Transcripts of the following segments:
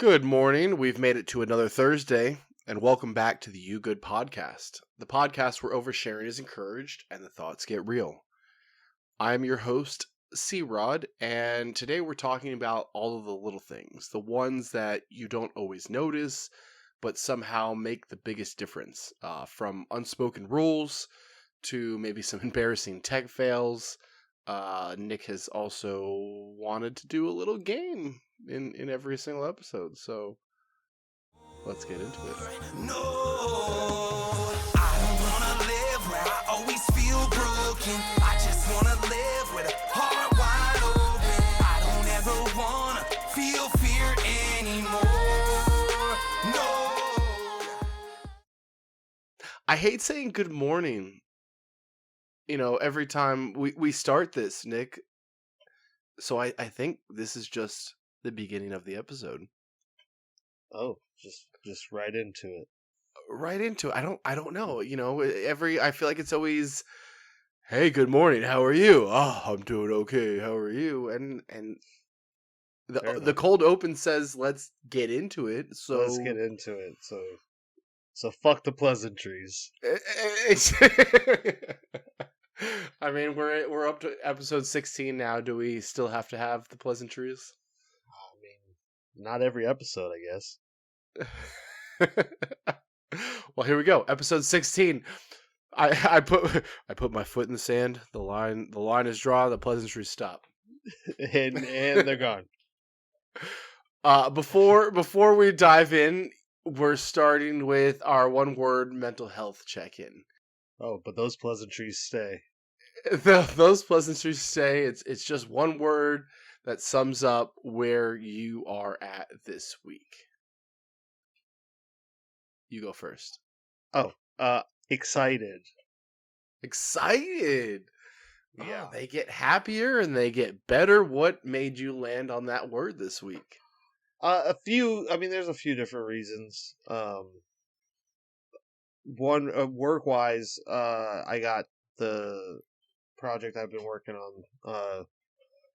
Good morning. We've made it to another Thursday, and welcome back to the You Good podcast, the podcast where oversharing is encouraged and the thoughts get real. I'm your host, C Rod, and today we're talking about all of the little things, the ones that you don't always notice, but somehow make the biggest difference, from unspoken rules to maybe some embarrassing tech fails. Nick has also wanted to do a little game in every single episode, so let's get into it. No, I don't wanna live where I always feel broken. I just wanna live with a heart wide open. I don't ever wanna feel fear anymore. No. I hate saying good morning, every time we start this, Nick. So I think this is just the beginning of the episode. Oh, just right into it. Right into it. I don't know. I feel like it's always, hey, good morning. How are you? Oh, I'm doing okay. How are you? And the cold open says let's get into it. So let's get into it. So fuck the pleasantries. I mean, we're up to episode 16 now. Do we still have to have the pleasantries? I mean, not every episode, I guess. Well, here we go. Episode 16. I put my foot in the sand. The line is drawn. The pleasantries stop. and they're gone. Before we dive in, we're starting with our one-word mental health check-in. Oh, but those pleasantries stay. Those pleasantries stay. It's just one word that sums up where you are at this week. You go first. Oh, excited. Excited. Yeah. Oh, they get happier and they get better. What made you land on that word this week? There's a few different reasons. One, work-wise, I got the project I've been working on,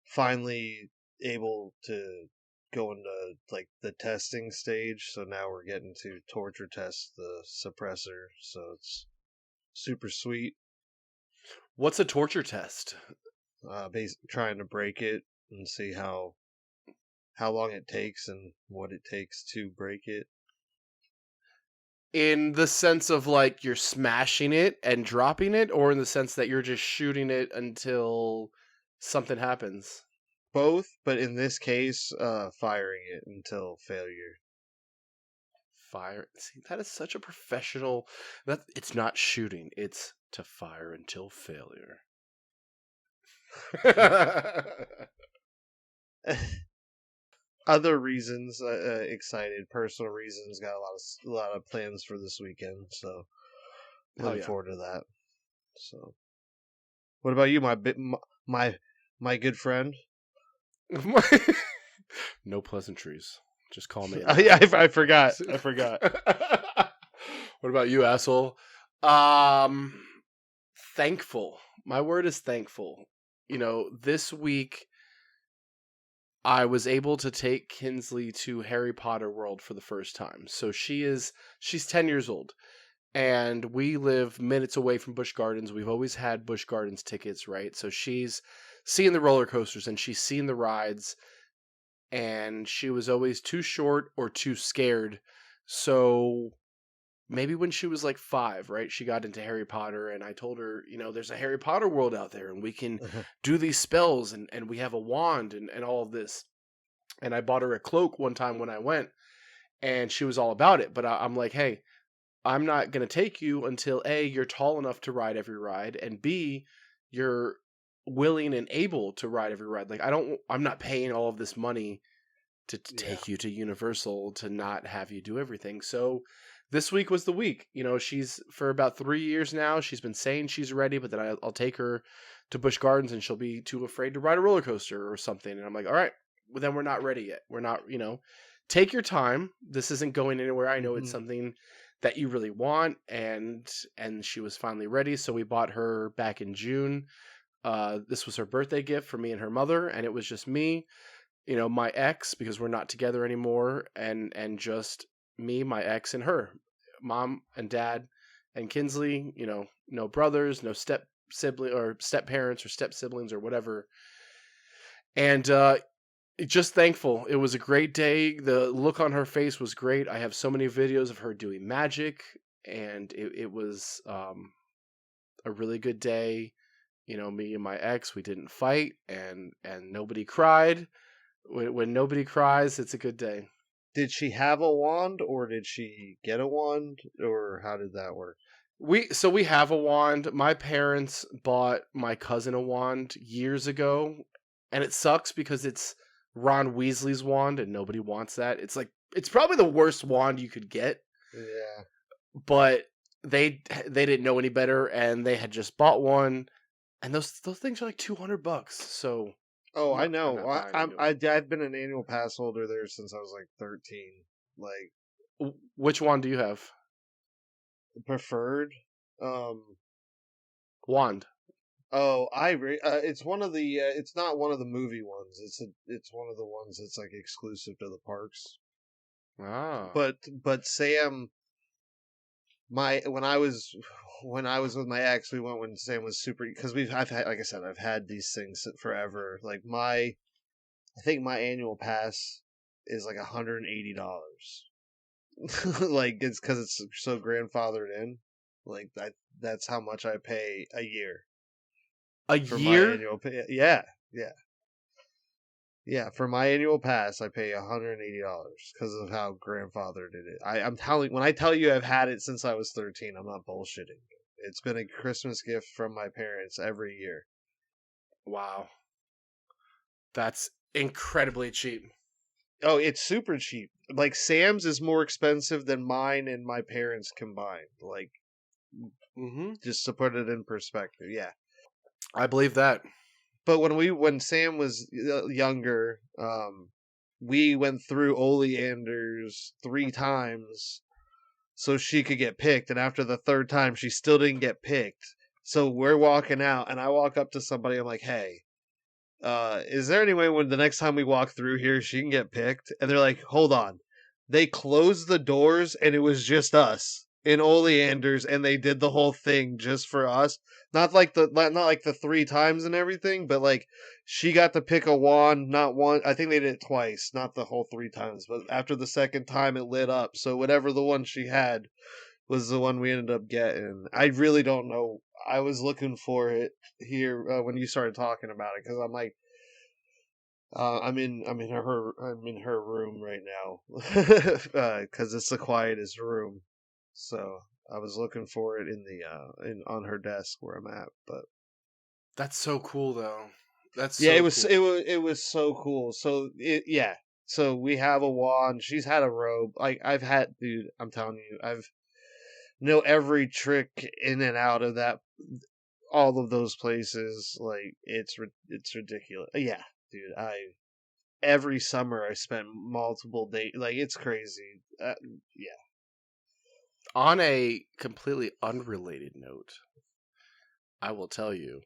finally able to go into like the testing stage. So now we're getting to torture test the suppressor. So it's super sweet. What's a torture test? Trying to break it and see how long it takes and what it takes to break it. In the sense of like you're smashing it and dropping it, or in the sense that you're just shooting it until something happens? Both, but in this case, firing it until failure. Fire. See, that is such a professional. That it's not shooting; it's to fire until failure. Other reasons, excited. Personal reasons. Got a lot of plans for this weekend, so looking forward to that. So, what about you, my good friend? No pleasantries. Just call me. Yeah, I forgot. What about you, asshole? Thankful. My word is thankful. This week I was able to take Kinsley to Harry Potter World for the first time. So she's 10 years old. And we live minutes away from Busch Gardens. We've always had Busch Gardens tickets, right? So she's seen the roller coasters and she's seen the rides. And she was always too short or too scared. So maybe when she was like 5, right, she got into Harry Potter. And I told her, there's a Harry Potter world out there. And we can do these spells. And we have a wand and all of this. And I bought her a cloak one time when I went. And she was all about it. But I'm like, hey, I'm not going to take you until A, you're tall enough to ride every ride, and B, you're willing and able to ride every ride. Like I'm not paying all of this money to take you to Universal to not have you do everything. So this week was the week. She's for about 3 years now. She's been saying she's ready, but then I'll take her to Busch Gardens and she'll be too afraid to ride a roller coaster or something. And I'm like, all right, well, then we're not ready yet. We're not, take your time. This isn't going anywhere. I know it's something that you really want, and she was finally ready. So we bought her back in June. This was her birthday gift for me and her mother, and it was just me my ex, because we're not together anymore, and just me, my ex, and her, mom and dad, and Kinsley. No brothers, no step sibling or step parents or step siblings or whatever. And just thankful. It was a great day. The look on her face was great. I have so many videos of her doing magic, and it was a really good day. Me and my ex, we didn't fight, and nobody cried. When nobody cries, it's a good day. Did she have a wand, or did she get a wand, or how did that work? We have a wand. My parents bought my cousin a wand years ago, and it sucks because it's Ron Weasley's wand, and nobody wants that. It's probably the worst wand you could get. Yeah. But they didn't know any better, and they had just bought one, and those things are like $200. So. Oh, I I'm know. not buying I've been an annual pass holder there since I was like 13. Like, which wand do you have? preferred. Wand. Oh, it's one of the. It's not one of the movie ones. It's one of the ones that's like exclusive to the parks. Ah. But Sam, when I was with my ex, we went when Sam was super, because I've had, like I said, I've had these things forever. Like I think my annual pass is like $180. Like it's because it's so grandfathered in. Like that's how much I pay a year. A For year? my annual pay. Yeah. For my annual pass, I pay $180 because of how grandfathered it is. When I tell you I've had it since I was 13, I'm not bullshitting. It's been a Christmas gift from my parents every year. Wow. That's incredibly cheap. Oh, it's super cheap. Like Sam's is more expensive than mine and my parents combined. Like, just to put it in perspective, yeah. I believe that. But when Sam was younger, we went through oleanders 3 times so she could get picked, and after the 3rd time she still didn't get picked. So we're walking out, and I walk up to somebody, I'm like, hey, is there any way when the next time we walk through here she can get picked? And they're like, hold on. They closed the doors and it was just us in oleanders, and they did the whole thing just for us. Not like the 3 times and everything, but like she got to pick a wand, not one. I think they did it twice, not the whole 3 times, but after the 2nd time it lit up. So whatever the one she had was the one we ended up getting. I really don't know. I was looking for it here when you started talking about it, because I'm like, I'm in her room right now because it's the quietest room. So I was looking for it on her desk where I'm at. But that's so cool, though. That's yeah, so cool. it was so cool. So yeah. So we have a wand. She's had a robe. Like dude, I'm telling you, I've know every trick in and out of all of those places. Like it's ridiculous. Yeah, dude. Every summer I spent multiple days. Like it's crazy. Yeah. On a completely unrelated note, I will tell you,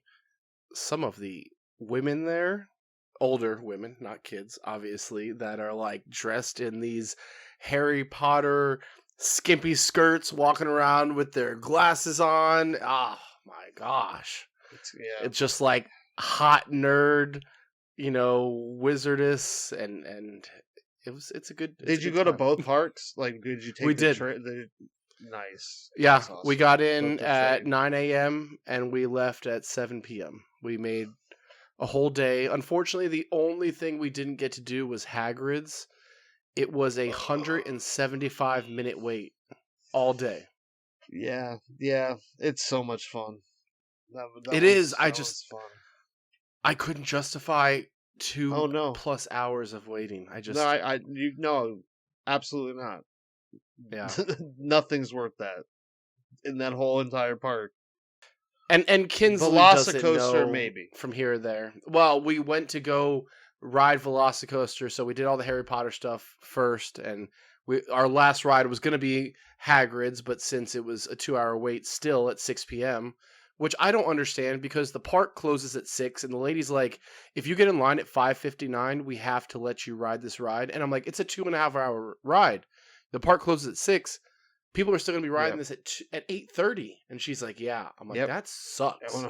some of the women there, older women, not kids, obviously, that are like dressed in these Harry Potter skimpy skirts, walking around with their glasses on. Oh my gosh. It's just like hot nerd, wizardess, and it's a good. Did you go to both parks? Like, did you take we the did. Nice. Yeah, awesome. we got in at 9 a.m. and we left at 7 p.m. We made a whole day. Unfortunately, the only thing we didn't get to do was Hagrid's. It was 175-minute wait all day. Yeah, it's so much fun. It is. Fun. I couldn't justify 2+ hours of waiting. No, absolutely not. Yeah. Nothing's worth that in that whole entire park. And Kinsley doesn't know maybe from here or there. Well, we went to go ride Velocicoaster, so we did all the Harry Potter stuff first, and our last ride was going to be Hagrid's, but since it was a 2-hour wait still at 6 p.m., which I don't understand because the park closes at 6 and the lady's like, if you get in line at 5:59, we have to let you ride this ride. And I'm like, it's a 2.5 hour ride. The park closes at 6. People are still going to be riding Yep. this at 8:30. And she's like, yeah. I'm like, Yep. that sucks.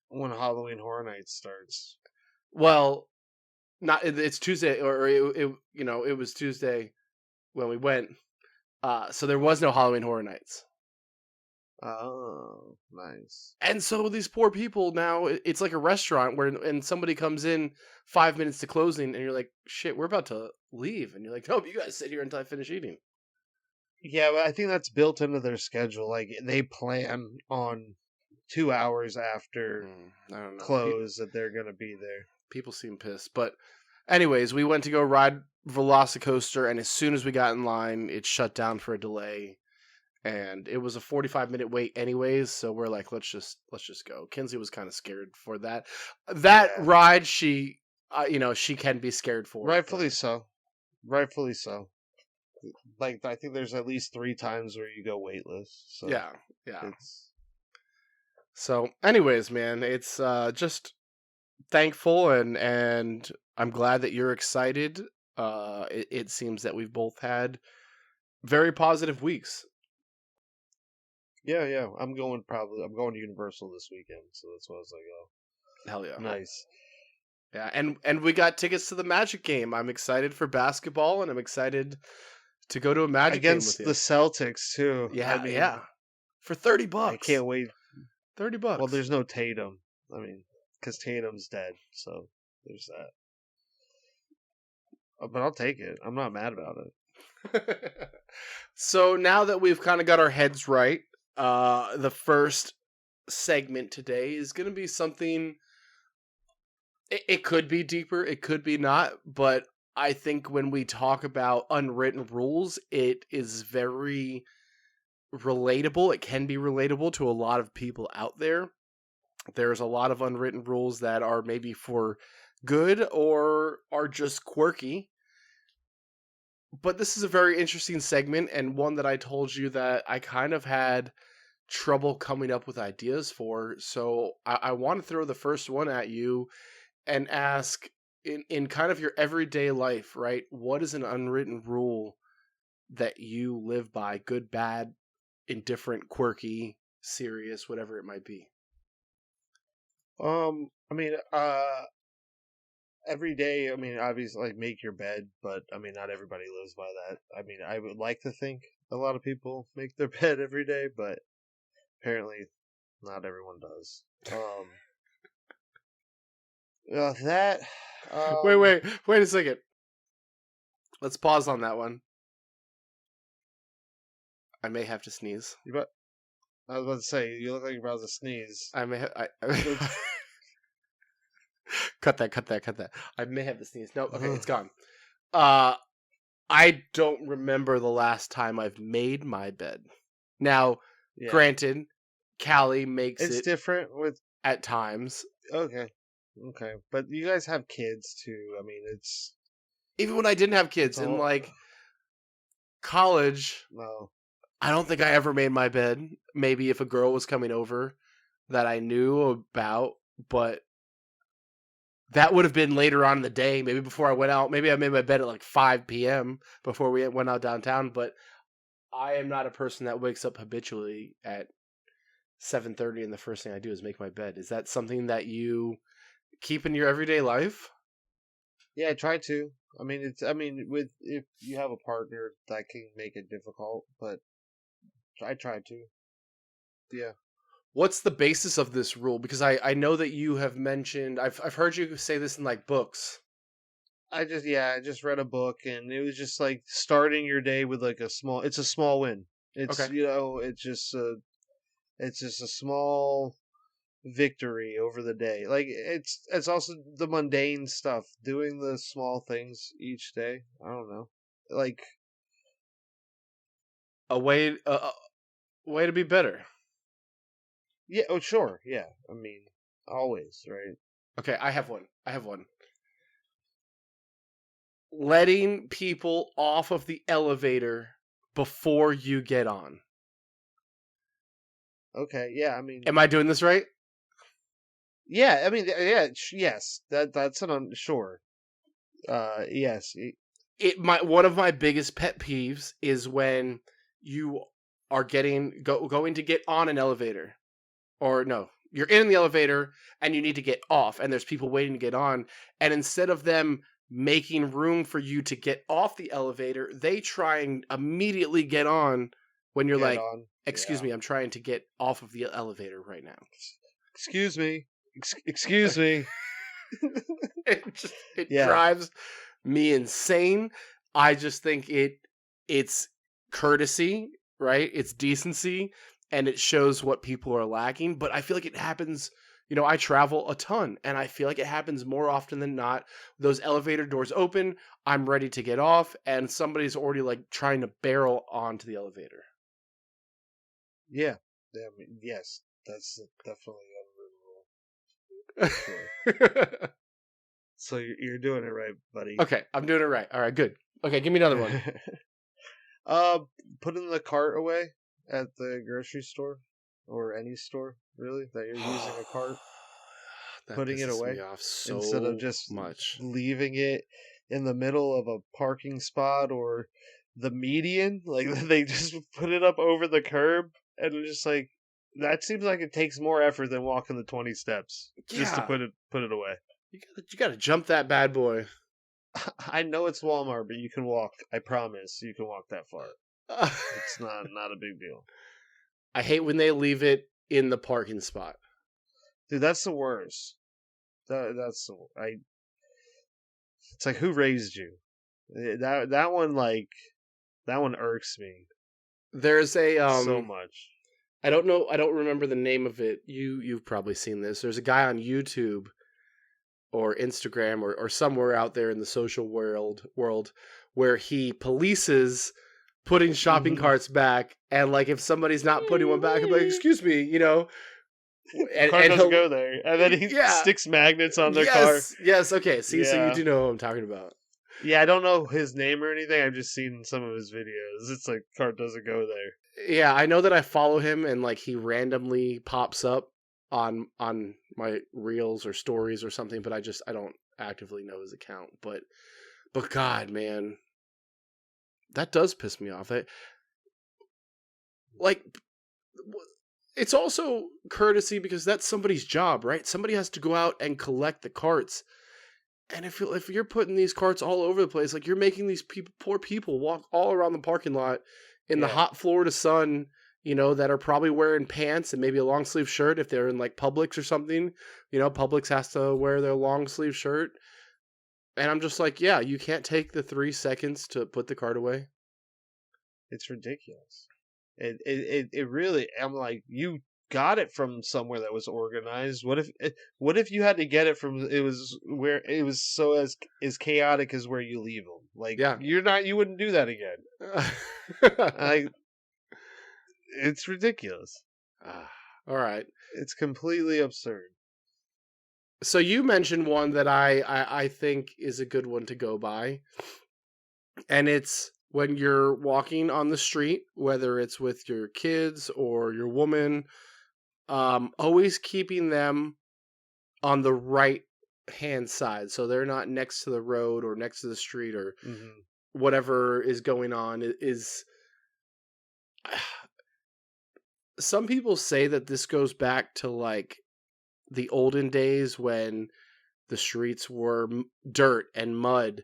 When Halloween Horror Nights starts. Well, not it's Tuesday or it was Tuesday when we went. So there was no Halloween Horror Nights. Oh, nice. And so these poor people now, it's like a restaurant where and somebody comes in 5 minutes to closing and you're like, shit, we're about to leave. And you're like, no, you guys sit here until I finish eating. Yeah, but I think that's built into their schedule. Like they plan on 2 hours after I don't know. close that they're gonna be there. People seem pissed. But anyways, we went to go ride Velocicoaster, and as soon as we got in line, it shut down for a delay. And it was a 45-minute wait anyways, so we're like, let's just go. Kinsey was kind of scared for that. That ride, she she can be scared for. Rightfully so. Rightfully so. Like, I think there's at least 3 times where you go weightless. So yeah. So, anyways, man, it's just thankful and I'm glad that you're excited. It seems that we've both had very positive weeks. Yeah. I'm going to Universal this weekend, so that's why I was like, oh. Hell yeah. Nice. Yeah, and we got tickets to the Magic game. I'm excited for basketball, and I'm excited to go to a Magic game with you. Against the Celtics, too. Yeah, I mean, yeah. For $30. I can't wait. $30. Well, there's no Tatum. I mean, because Tatum's dead, so there's that. But I'll take it. I'm not mad about it. So now that we've kind of got our heads right, the first segment today is going to be something. It could be deeper, it could be not, but I think when we talk about unwritten rules, it is very relatable. It can be relatable to a lot of people out there. There's a lot of unwritten rules that are maybe for good or are just quirky. But this is a very interesting segment and one that I told you that I kind of had trouble coming up with ideas for. So I want to throw the first one at you and ask in kind of your everyday life, right? What is an unwritten rule that you live by? Good, bad, indifferent, quirky, serious, whatever it might be. I mean, every day, I mean, obviously, like, make your bed, but, I mean, not everybody lives by that. I mean, I would like to think a lot of people make their bed every day, but apparently not everyone does. Wait a second. Let's pause on that one. I may have to sneeze. I was about to say, you look like you're about to sneeze. I may cut that. I may have to sneeze. No, okay, it's gone. I don't remember the last time I've made my bed. Now, granted, Callie makes it. It's different with at times. Okay, but you guys have kids too. I mean, it's even when I didn't have kids in like college. No, I don't think I ever made my bed. Maybe if a girl was coming over that I knew about, but that would have been later on in the day. Maybe before I went out. Maybe I made my bed at like 5 p.m. before we went out downtown. But I am not a person that wakes up habitually at 7:30 and the first thing I do is make my bed. Is that something that you keep in your everyday life? Yeah, I try to. I mean, if you have a partner, that can make it difficult, but I try to. Yeah. What's the basis of this rule? Because I know that you have mentioned, I've heard you say this in like books. I just read a book and it was just like starting your day with like it's a small win. It's okay. It's just a small victory over the day. Like it's also the mundane stuff, doing the small things each day. I don't know, like a way to be better. Yeah. Oh, sure. Yeah. I mean, always, right? Okay, I have one. Letting people off of the elevator before you get on. Okay. Yeah. I mean. Am I doing this right? Yeah. I mean. Yeah. Yes. That's sure. Yes. One of my biggest pet peeves is when you are going to get on an elevator, or no, you're in the elevator and you need to get off, and there's people waiting to get on, and instead of them making room for you to get off the elevator, they try and immediately get on when you're Get like, on. "Excuse Yeah. me, I'm trying to get off of the elevator right now." Excuse me. Excuse me. It Yeah. drives me insane. I just think it's courtesy, right? It's decency, and it shows what people are lacking. But I feel like it happens. I travel a ton, and I feel like it happens more often than not. Those elevator doors open, I'm ready to get off, and somebody's already like trying to barrel onto the elevator. Yeah. Yeah. I mean, yes. That's definitely unreasonable. Sure. So you're doing it right, buddy. Okay, I'm doing it right. All right, good. Okay, give me another one. uh, Putting the cart away at the grocery store or any store, really, that you're using a cart. That Putting it pisses away me off instead of so just much. leaving it in the middle of a parking spot or the median. Like they just put it up over the curb, and it's just like that seems like it takes more effort than walking the 20 steps just to Yeah, put it away. you gotta jump that bad boy. I know it's Walmart, but you can walk. I promise you can walk that far. It's not a big deal. I hate when they leave it in the parking spot. Dude, that's the worst. That's the I. It's like who raised you? That one that one irks me There's a so much. I don't know, I don't remember the name of it. You've probably seen this. There's a guy on YouTube or Instagram or somewhere out there in the social world where he polices putting shopping Mhm. carts back, and like if somebody's not putting one back, I'm like, excuse me, and, Car and doesn't he'll go there, and then he yeah. sticks magnets on their car. Yes, okay. See, so you Yeah, do know who I'm talking about. yeah. I don't know his name or anything. I've just seen some of his videos. It's like car doesn't go there. Yeah, I know that I follow him, and like he randomly pops up on my reels or stories or something, but I don't actively know his account. But God, man, that does piss me off. Like it's also courtesy because that's somebody's job, right? Somebody has to go out and collect the carts. And if you're putting these carts all over the place, like you're making these poor people walk all around the parking lot in the Yeah, hot Florida sun, that are probably wearing pants and maybe a long sleeve shirt if they're in like Publix or something. Publix has to wear their long sleeve shirt. And I'm just like, yeah, you can't take the 3 seconds to put the cart away. it's ridiculous. It really. I'm like, you got it from somewhere that was organized. What if you had to get it from it was where it was so as chaotic as where you leave them? Like Yeah. you wouldn't do that again. I it's ridiculous. All right. It's completely absurd. So you mentioned one that I think is a good one to go by. And it's when you're walking on the street, whether it's with your kids or your woman, always keeping them on the right hand side. So they're not next to the road or next to the street or Hmm. whatever is going on is some people say that this goes back to like the olden days when the streets were dirt and mud,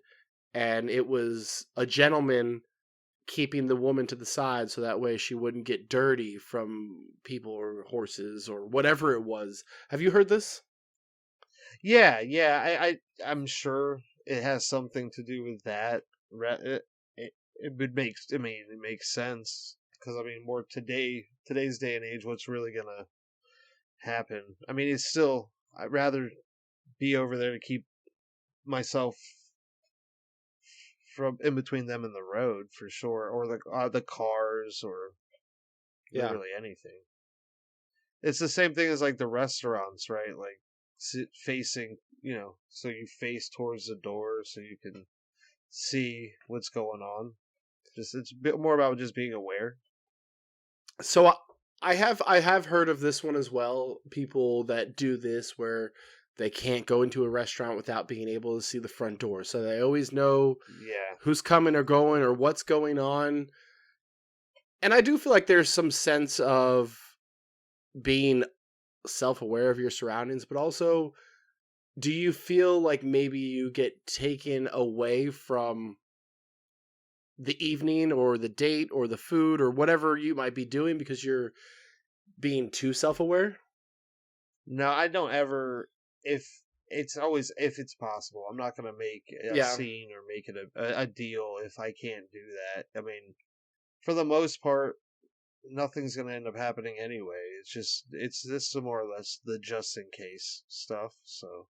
and it was a gentleman keeping the woman to the side so that way she wouldn't get dirty from people or horses or whatever it was. Have you heard this? Yeah, yeah. I'm sure it has something to do with that. It would make. I mean, it makes sense because I mean, more today's day and age, what's really gonna happen? I mean, it's still. I'd rather be over there to keep myself from in between them and the road for sure, or the cars, or Yeah. literally anything. It's the same thing as like the restaurants, right? Like facing, so you face towards the door so you can see what's going on. Just it's a bit more about just being aware. So I have heard of this one as well. People that do this where they can't go into a restaurant without being able to see the front door. So they always know Yeah. who's coming or going or what's going on. And I do feel like there's some sense of being self-aware of your surroundings, but also do you feel like maybe you get taken away from the evening or the date or the food or whatever you might be doing because you're being too self-aware? No, I don't ever. If it's always if it's possible, I'm not gonna make a Yeah, scene or make it a deal if I can't do that. I mean, for the most part, nothing's gonna end up happening anyway. It's just more or less the just in case stuff. So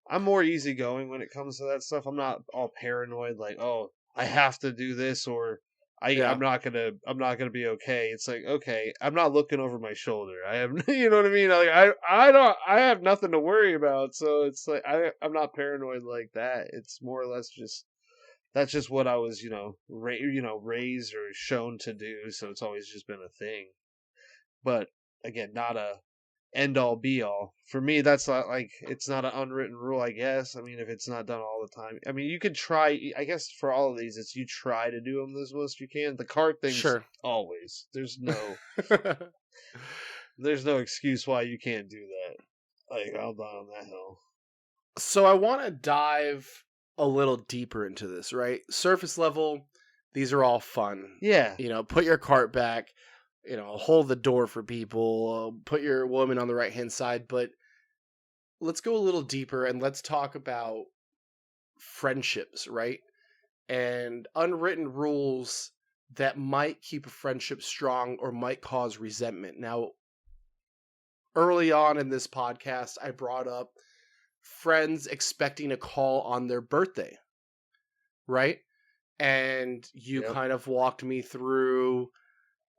I'm more easygoing when it comes to that stuff. I'm not all paranoid like, oh, I have to do this or yeah, I'm not gonna be okay. It's like, okay, I'm not looking over my shoulder. I have you know what I mean? Like I have nothing to worry about. So it's like I'm not paranoid like that. It's more or less just that's just what I was, raised or shown to do. So it's always just been a thing. But again, not a end all be all. For me, that's not like it's not an unwritten rule, I guess. I mean, if it's not done all the time, I mean, you could try. I guess for all of these, it's you try to do them as most you can. The card things sure. always. There's no excuse why you can't do that. Like I'll die on that hill. So I want to dive a little deeper into this, right? Surface level, these are all fun. Yeah, Put your cart back, hold the door for people, put your woman on the right hand side. But let's go a little deeper and let's talk about friendships, right? And unwritten rules that might keep a friendship strong or might cause resentment. Now, early on in this podcast, I brought up friends expecting a call on their birthday, right? And you yep. kind of walked me through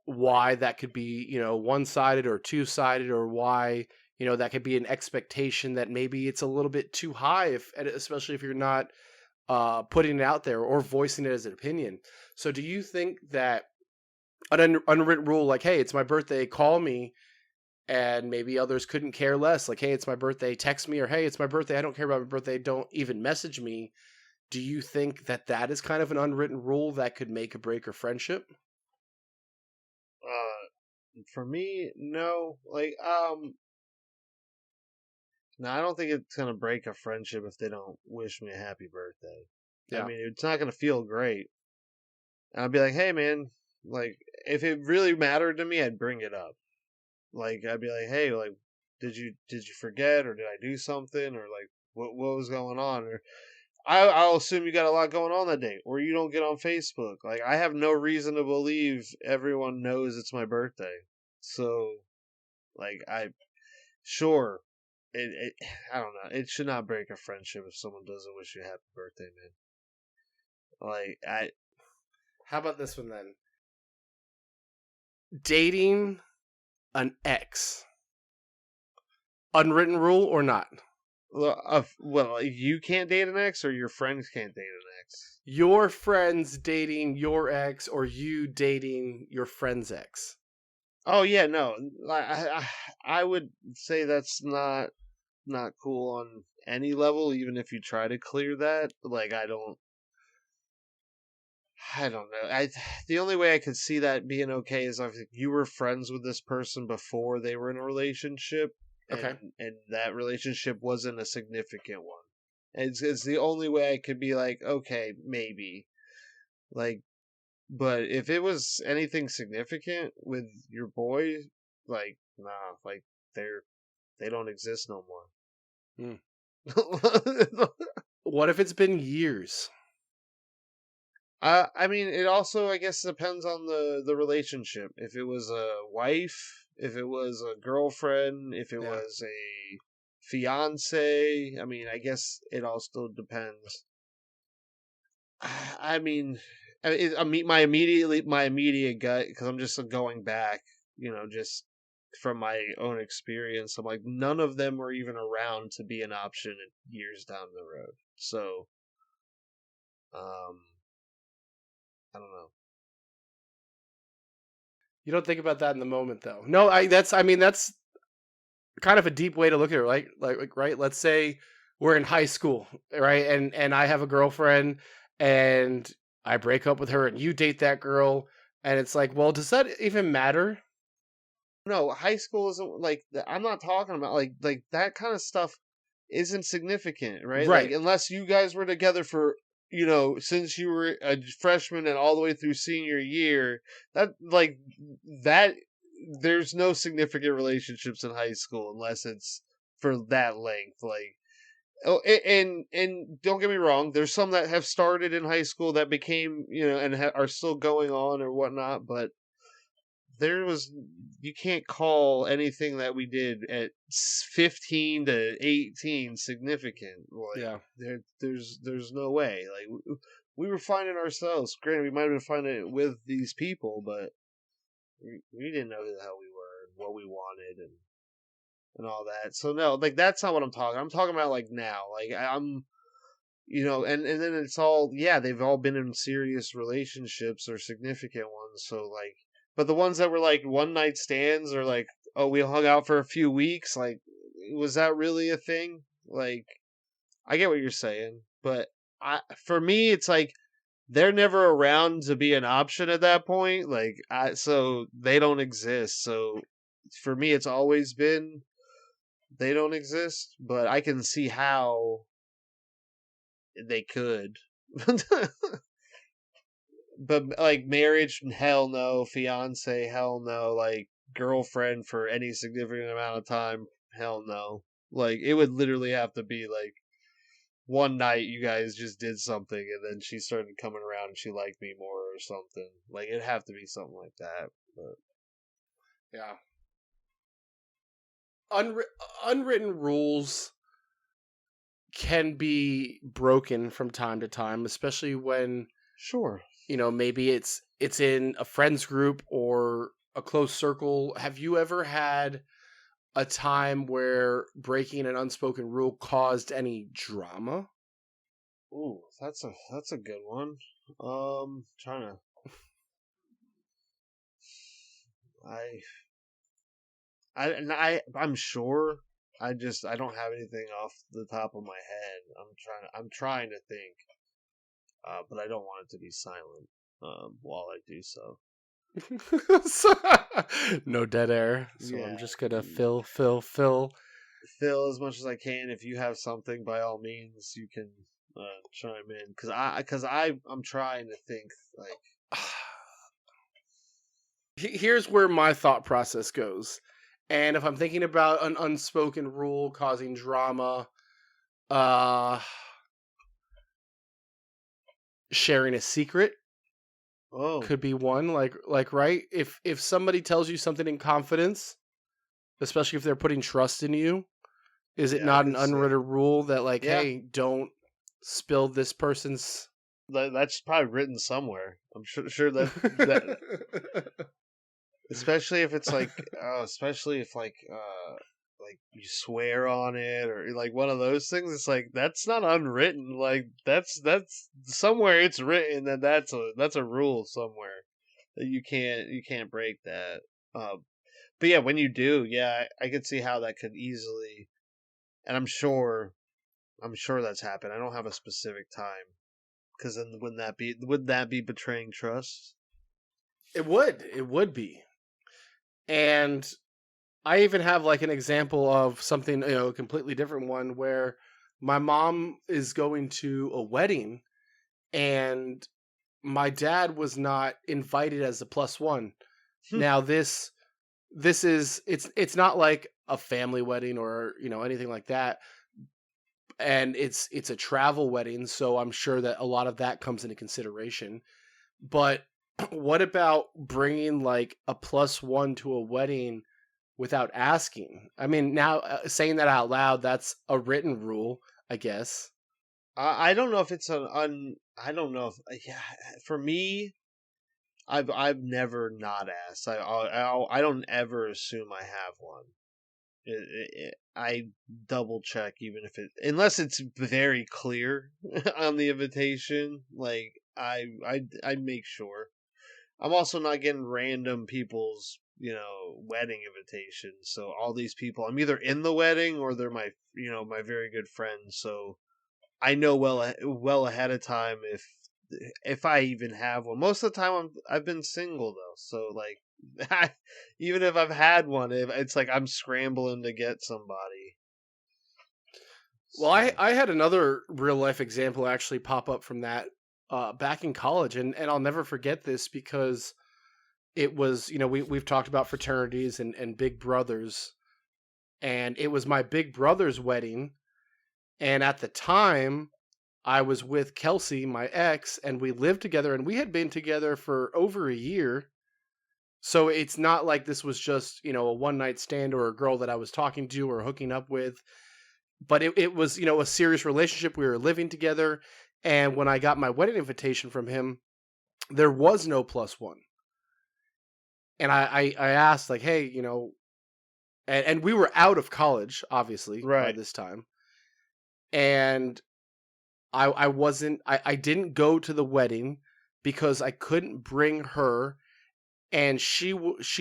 why that could be, one-sided or two-sided, or why, that could be an expectation that maybe it's a little bit too high, especially if you're not putting it out there or voicing it as an opinion. So do you think that an unwritten rule like, hey, it's my birthday, call me, and maybe others couldn't care less, like, hey, it's my birthday, text me, or hey, it's my birthday, I don't care about my birthday, don't even message me. Do you think that that is kind of an unwritten rule that could make or break a friendship? For me, no. No, I don't think it's gonna break a friendship if they don't wish me a happy birthday. I Yeah. mean, it's not gonna feel great. And I'd be like, hey, man, like, if it really mattered to me, I'd bring it up. Like, I'd be like, hey, like, did you forget, or did I do something, or like, what was going on, or I'll assume you got a lot going on that day, or you don't get on Facebook. Like, I have no reason to believe everyone knows it's my birthday. So, like, sure, it I don't know. It should not break a friendship if someone doesn't wish you a happy birthday, man. Like, How about this one then? Dating an ex. Unwritten rule or not? well, you can't date an ex, or your friends can't date an ex. Your friends dating your ex or you dating your friend's ex? Oh yeah, no. I would say that's not cool on any level, even if you try to clear that. Like I don't know. The only way I could see that being okay is if you were friends with this person before they were in a relationship, Okay. and that relationship wasn't a significant one. It's the only way I could be like, okay, maybe. Like, but if it was anything significant with your boy, like, nah, like they don't exist no Hmm. more. What if it's been years? I mean, it also, I guess, depends on the relationship. If it was a wife, if it was a girlfriend, if it Yeah. was a fiance. I mean, I guess it all still depends. I mean, my immediate gut, because I'm just going back, just from my own experience. I'm like, none of them were even around to be an option years down the road. So, um, I don't know. You don't think about that in the moment, though. No, that's kind of a deep way to look at it, right? Right. Let's say we're in high school, right? And I have a girlfriend, and I break up with her, and you date that girl, and it's like, well, does that even matter? No, high school isn't like I'm not talking about like that kind of stuff isn't significant, right? Like Right. unless you guys were together for since you were a freshman and all the way through senior year, that there's no significant relationships in high school unless it's for that length. Like and don't get me wrong, there's some that have started in high school that became and are still going on or whatnot, but there was you can't call anything that we did at 15 to 18 significant. Like Yeah. there's no way. Like we were finding ourselves. Granted, we might have been finding it with these people, but we didn't know who the hell we were and what we wanted and all that. So no, like that's not what I'm talking. I'm talking about like now. Like I'm and then it's all yeah, they've all been in serious relationships or significant ones. So like but the ones that were like one night stands or like, oh, we hung out for a few weeks, like, was that really a thing? Like, I get what you're saying, but for me, it's like they're never around to be an option at that point. Like, so they don't exist. So for me, it's always been they don't exist, but I can see how they could. But like marriage, hell no. Fiance, hell no. Like girlfriend for any significant amount of time, hell no. Like it would literally have to be like one night you guys just did something and then she started coming around and she liked me more or something. Like it'd have to be something like that. But Yeah. Unwri- Unwritten rules can be broken from time to time, especially when sure. maybe it's in a friends group or a close circle. Have you ever had a time where breaking an unspoken rule caused any drama? Ooh, that's a good one. Trying to I I'm sure. I don't have anything off the top of my head. I'm trying to think. But I don't want it to be silent while I do so. No dead air. So I'm Yeah. just gonna fill. Phil, as much as I can, if you have something, by all means, you can chime in I'm trying to think like Here's where my thought process goes. And if I'm thinking about an unspoken rule causing drama, uh sharing a secret oh could be one. Like right? If somebody tells you something in confidence, especially if they're putting trust in you, is it yeah, I not an could see unwritten rule that like, yeah, hey, don't spill this person's that's probably written somewhere. I'm sure that especially if it's like especially if like you swear on it or like one of those things, it's like that's not unwritten. Like that's somewhere it's written that that's a rule somewhere that you can't break that. But yeah, when you do, yeah, I could see how that could easily, and I'm sure that's happened. I don't have a specific time because then would that be betraying trust? it would be. And I even have like an example of something, a completely different one where my mom is going to a wedding and my dad was not invited as a plus one. Now this is it's not like a family wedding or, anything like that. And it's a travel wedding, so I'm sure that a lot of that comes into consideration. But what about bringing like a plus one to a wedding without asking? I mean, now saying that out loud, that's a written rule, I guess. I don't know if it's I don't know if yeah, for me I've never not asked. I don't ever assume I have one. I double check even if unless it's very clear on the invitation. Like I make sure. I'm also not getting random people's, wedding invitations. So all these people, I'm either in the wedding or they're my very good friends. So I know well ahead of time if I even have one. Most of the time I've been single though. So like even if I've had one, it's like I'm scrambling to get somebody. Well, So I had another real life example actually pop up from that back in college, and I'll never forget this because it was, we've talked about fraternities and big brothers, and it was my big brother's wedding, and at the time I was with Kelsey, my ex, and we lived together, and we had been together for over a year. So it's not like this was just, a one night stand or a girl that I was talking to or hooking up with, but it was, a serious relationship. We were living together. And when I got my wedding invitation from him, there was no plus one. And I asked, like, hey, and we were out of college, obviously, by right. this time. And I didn't go to the wedding because I couldn't bring her. And she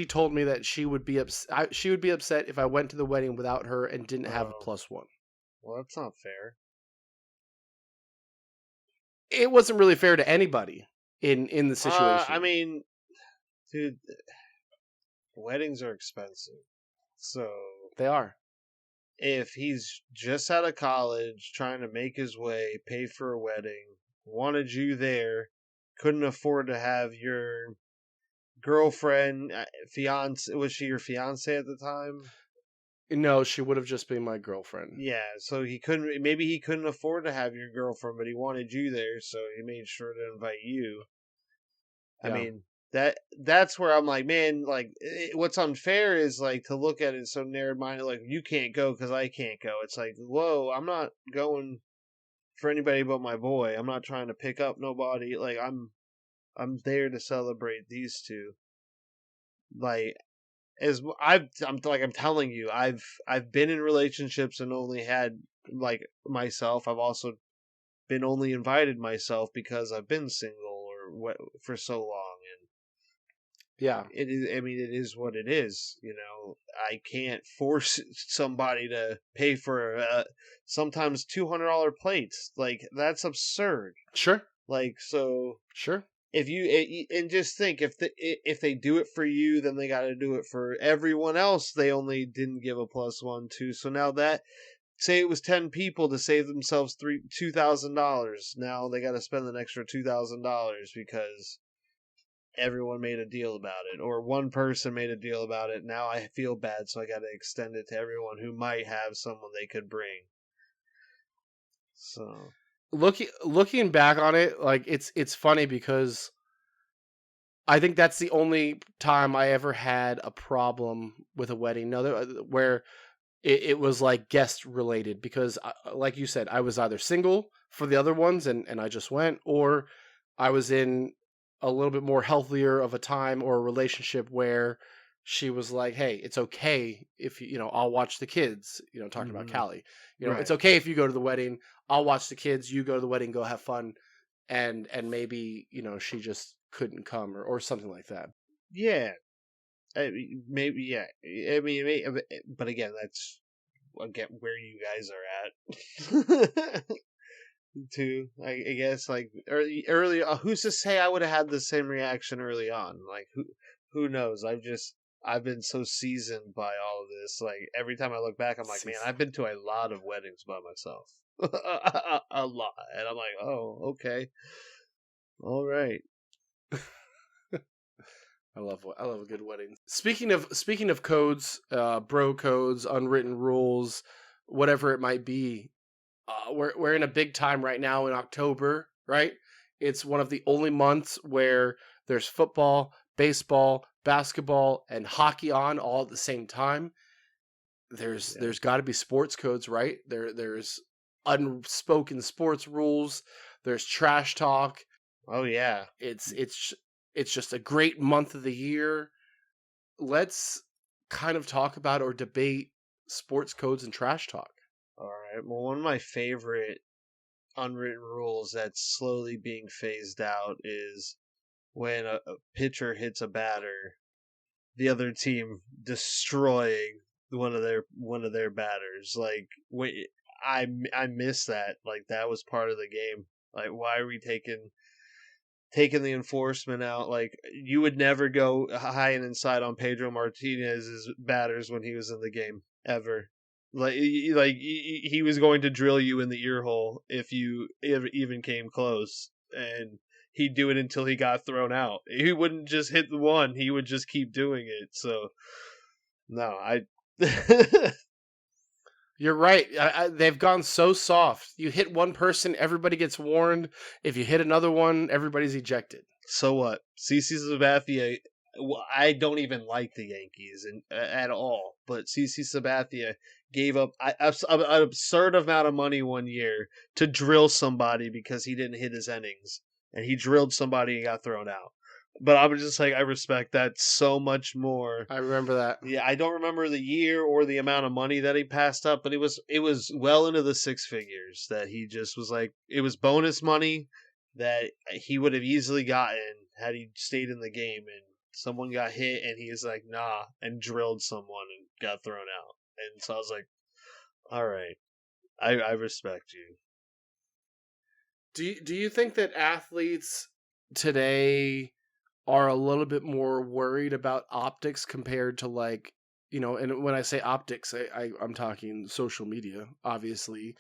told me that she would be upset if I went to the wedding without her and didn't have a Oh, plus one. well, that's not fair. It wasn't really fair to anybody in the I situation. mean, dude, weddings are expensive. So They are. if he's just out of college, trying to make his way, pay for a wedding, wanted you there, couldn't afford to have your girlfriend, fiance, was she your fiance at the time? No, she would have just been my girlfriend. Yeah, so maybe he couldn't afford to have your girlfriend, but he wanted you there, so he made sure to invite you. I Yeah. mean, that's where I'm like, man, like what's unfair is like to look at it so narrow-minded, like you can't go because I can't go. It's like, whoa, I'm not going for anybody but my boy. I'm not trying to pick up nobody. Like I'm there to celebrate these two. Like I'm telling you, I've been in relationships and only had like myself. I've also been only invited myself because I've been single or what for so long. Yeah. It is, I mean, it is what it is. I can't force somebody to pay for sometimes $200 plates. Like that's absurd. Sure. Like so, Sure. if and just think if they do it for you, then they got to do it for everyone else. They only didn't give a plus one too. So now that say it was 10 people to save themselves $2,000. Now they got to spend an extra $2,000 because everyone made a deal about it or one person made a deal about it. Now I feel bad, so I got to extend it to everyone who might have someone they could bring. So Looking back on it, like it's funny because I think that's the only time I ever had a problem with a wedding. No, where it was like guest related because, like you said, I was either single for the other ones and I just went, or I was in a little bit more healthier of a time or a relationship where she was like, "Hey, it's okay if I'll watch the kids." Talking about mhm. Callie, it's Right. okay if you go to the wedding. I'll watch the kids. You go to the wedding. Go have fun, and maybe she just couldn't come or something like that. Yeah. Maybe yeah. I mean, but again, that's again where you guys are at. Too, I guess, like early. Who's to say I would have had the same reaction early on? Like who knows? I've been so seasoned by all of this. Like every time I look back, I'm like, man, Jeez. I've been to a lot of weddings by myself, a lot, and I'm like, oh, okay, all right, I love a good wedding. Speaking of codes, bro codes, unwritten rules, whatever it might be. We're in a big time right now in October, right? It's one of the only months where there's football, baseball, basketball, and hockey on all at the same time. There's yeah, there's got to be sports codes, right? There's unspoken sports rules. There's trash talk. oh yeah. It's just a great month of the year. Let's kind of talk about or debate sports codes and trash talk. All right. Well, one of my favorite unwritten rules that's slowly being phased out is when a pitcher hits a batter, the other team destroying one of their batters. Like, wait, I miss that. Like, that was part of the game. Like, why are we taking the enforcement out? Like, you would never go high and inside on Pedro Martinez's batters when he was in the game ever. He was going to drill you in the ear hole if you even came close, and he'd do it until he got thrown out. He wouldn't just hit the one; he would just keep doing it. So, no, I. You're right. They've gone so soft. You hit one person, everybody gets warned. If you hit another one, everybody's ejected. So what? CC Sabathia. I don't even like the Yankees at all, but CC Sabathia gave up an absurd amount of money one year to drill somebody because he didn't hit his innings, and he drilled somebody and got thrown out. But I was just like, I respect that so much more. I remember that. Yeah, I don't remember the year or the amount of money that he passed up, but it was well into the six figures that he just was like, it was bonus money that he would have easily gotten had he stayed in the game, and someone got hit and he was like, nah, and drilled someone and got thrown out. And so I was like, all right, I respect you. Do you think that athletes today are a little bit more worried about optics compared to, like, and when I say optics, I'm talking social media, obviously,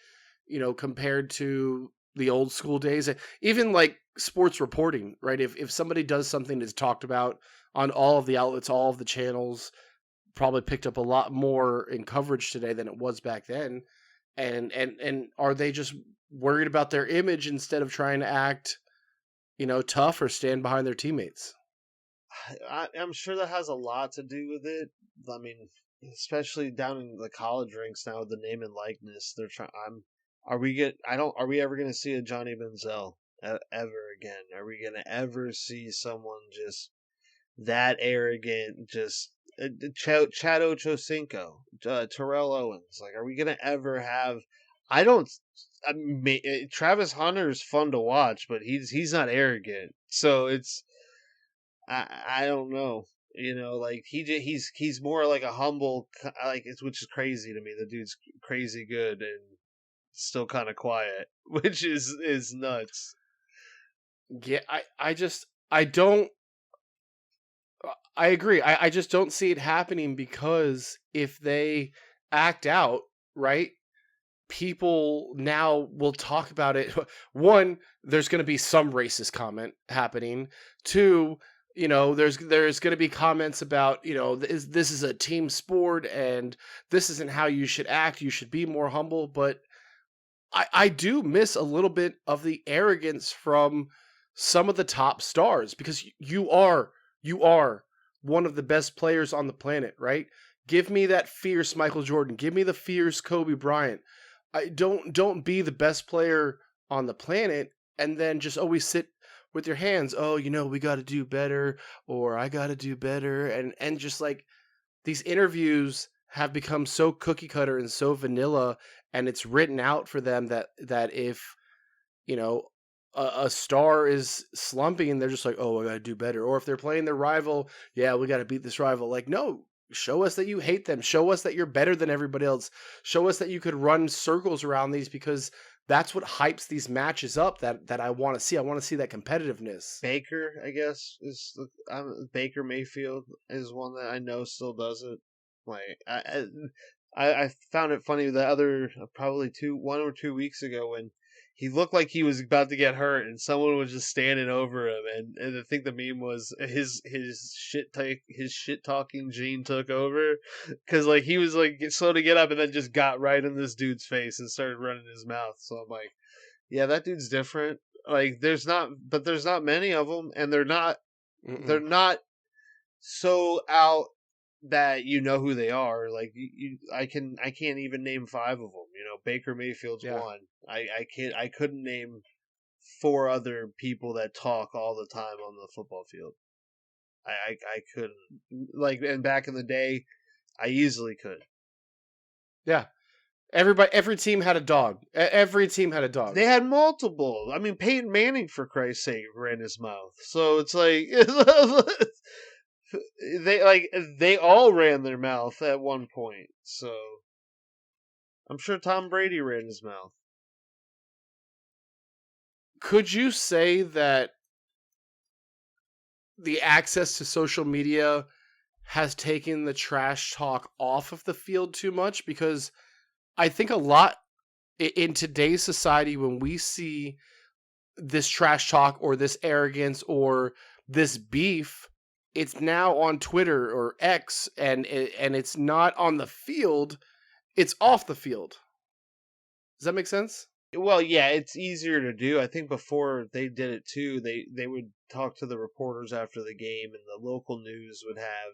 compared to the old school days, even like sports reporting, right? If somebody does something that's talked about on all of the outlets, all of the channels, probably picked up a lot more in coverage today than it was back then. And are they just worried about their image instead of trying to act, tough or stand behind their teammates? I'm sure that has a lot to do with it. I mean, especially down in the college ranks now, the name and likeness. They're trying. Are we get? I don't. Are we ever going to see a Johnny Manziel ever again? Are we going to ever see someone just that arrogant? Just Chad Ochocinco, Terrell Owens. Like, are we going to ever have? I don't. I mean, Travis Hunter is fun to watch, but he's not arrogant. So it's. I don't know. Like he's more like a humble, like, which is crazy to me. The dude's crazy good and still kind of quiet, which is nuts. Yeah, I don't. I agree. I just don't see it happening, because if they act out, right, people now will talk about it. One, there's going to be some racist comment happening. Two, there's going to be comments about, this is a team sport and this isn't how you should act. You should be more humble. But I do miss a little bit of the arrogance from some of the top stars, because you are one of the best players on the planet, right? Give me that fierce Michael Jordan. Give me the fierce Kobe Bryant. I don't be the best player on the planet and then just always sit with your hands. Oh, we got to do better, or I got to do better, and just like, these interviews have become so cookie cutter and so vanilla, and it's written out for them that if you know a star is slumping, they're just like, oh, I got to do better. Or if they're playing their rival, yeah, we got to beat this rival. Like, no, show us that you hate them. Show us that you're better than everybody else. Show us that you could run circles around these, because that's what hypes these matches up that I want to see. I want to see that competitiveness. Baker, I guess, is Baker Mayfield is one that I know still does it. Like, I found it funny the other probably 1 or 2 weeks ago when he looked like he was about to get hurt and someone was just standing over him, and I think the meme was his shit talking gene took over, because like he was like slow to get up and then just got right in this dude's face and started running his mouth. So I'm like, yeah, that dude's different. Like, there's not many of them, and they're not so out that you know who they are. Like, I can't even name 5 of them. Baker Mayfield's Yeah. one. I couldn't name 4 other people that talk all the time on the football field. I couldn't, like, and back in the day, I easily could. Yeah. Every team had a dog. Every team had a dog. They had multiple. I mean, Peyton Manning, for Christ's sake, ran his mouth. So it's like they all ran their mouth at one point. So I'm sure Tom Brady ran his mouth. Could you say that the access to social media has taken the trash talk off of the field too much? Because I think a lot in today's society, when we see this trash talk or this arrogance or this beef, it's now on Twitter or X, and it's not on the field, it's off the field. Does that make sense? Well, yeah, it's easier to do. I think before they did it too, they would talk to the reporters after the game, and the local news would have,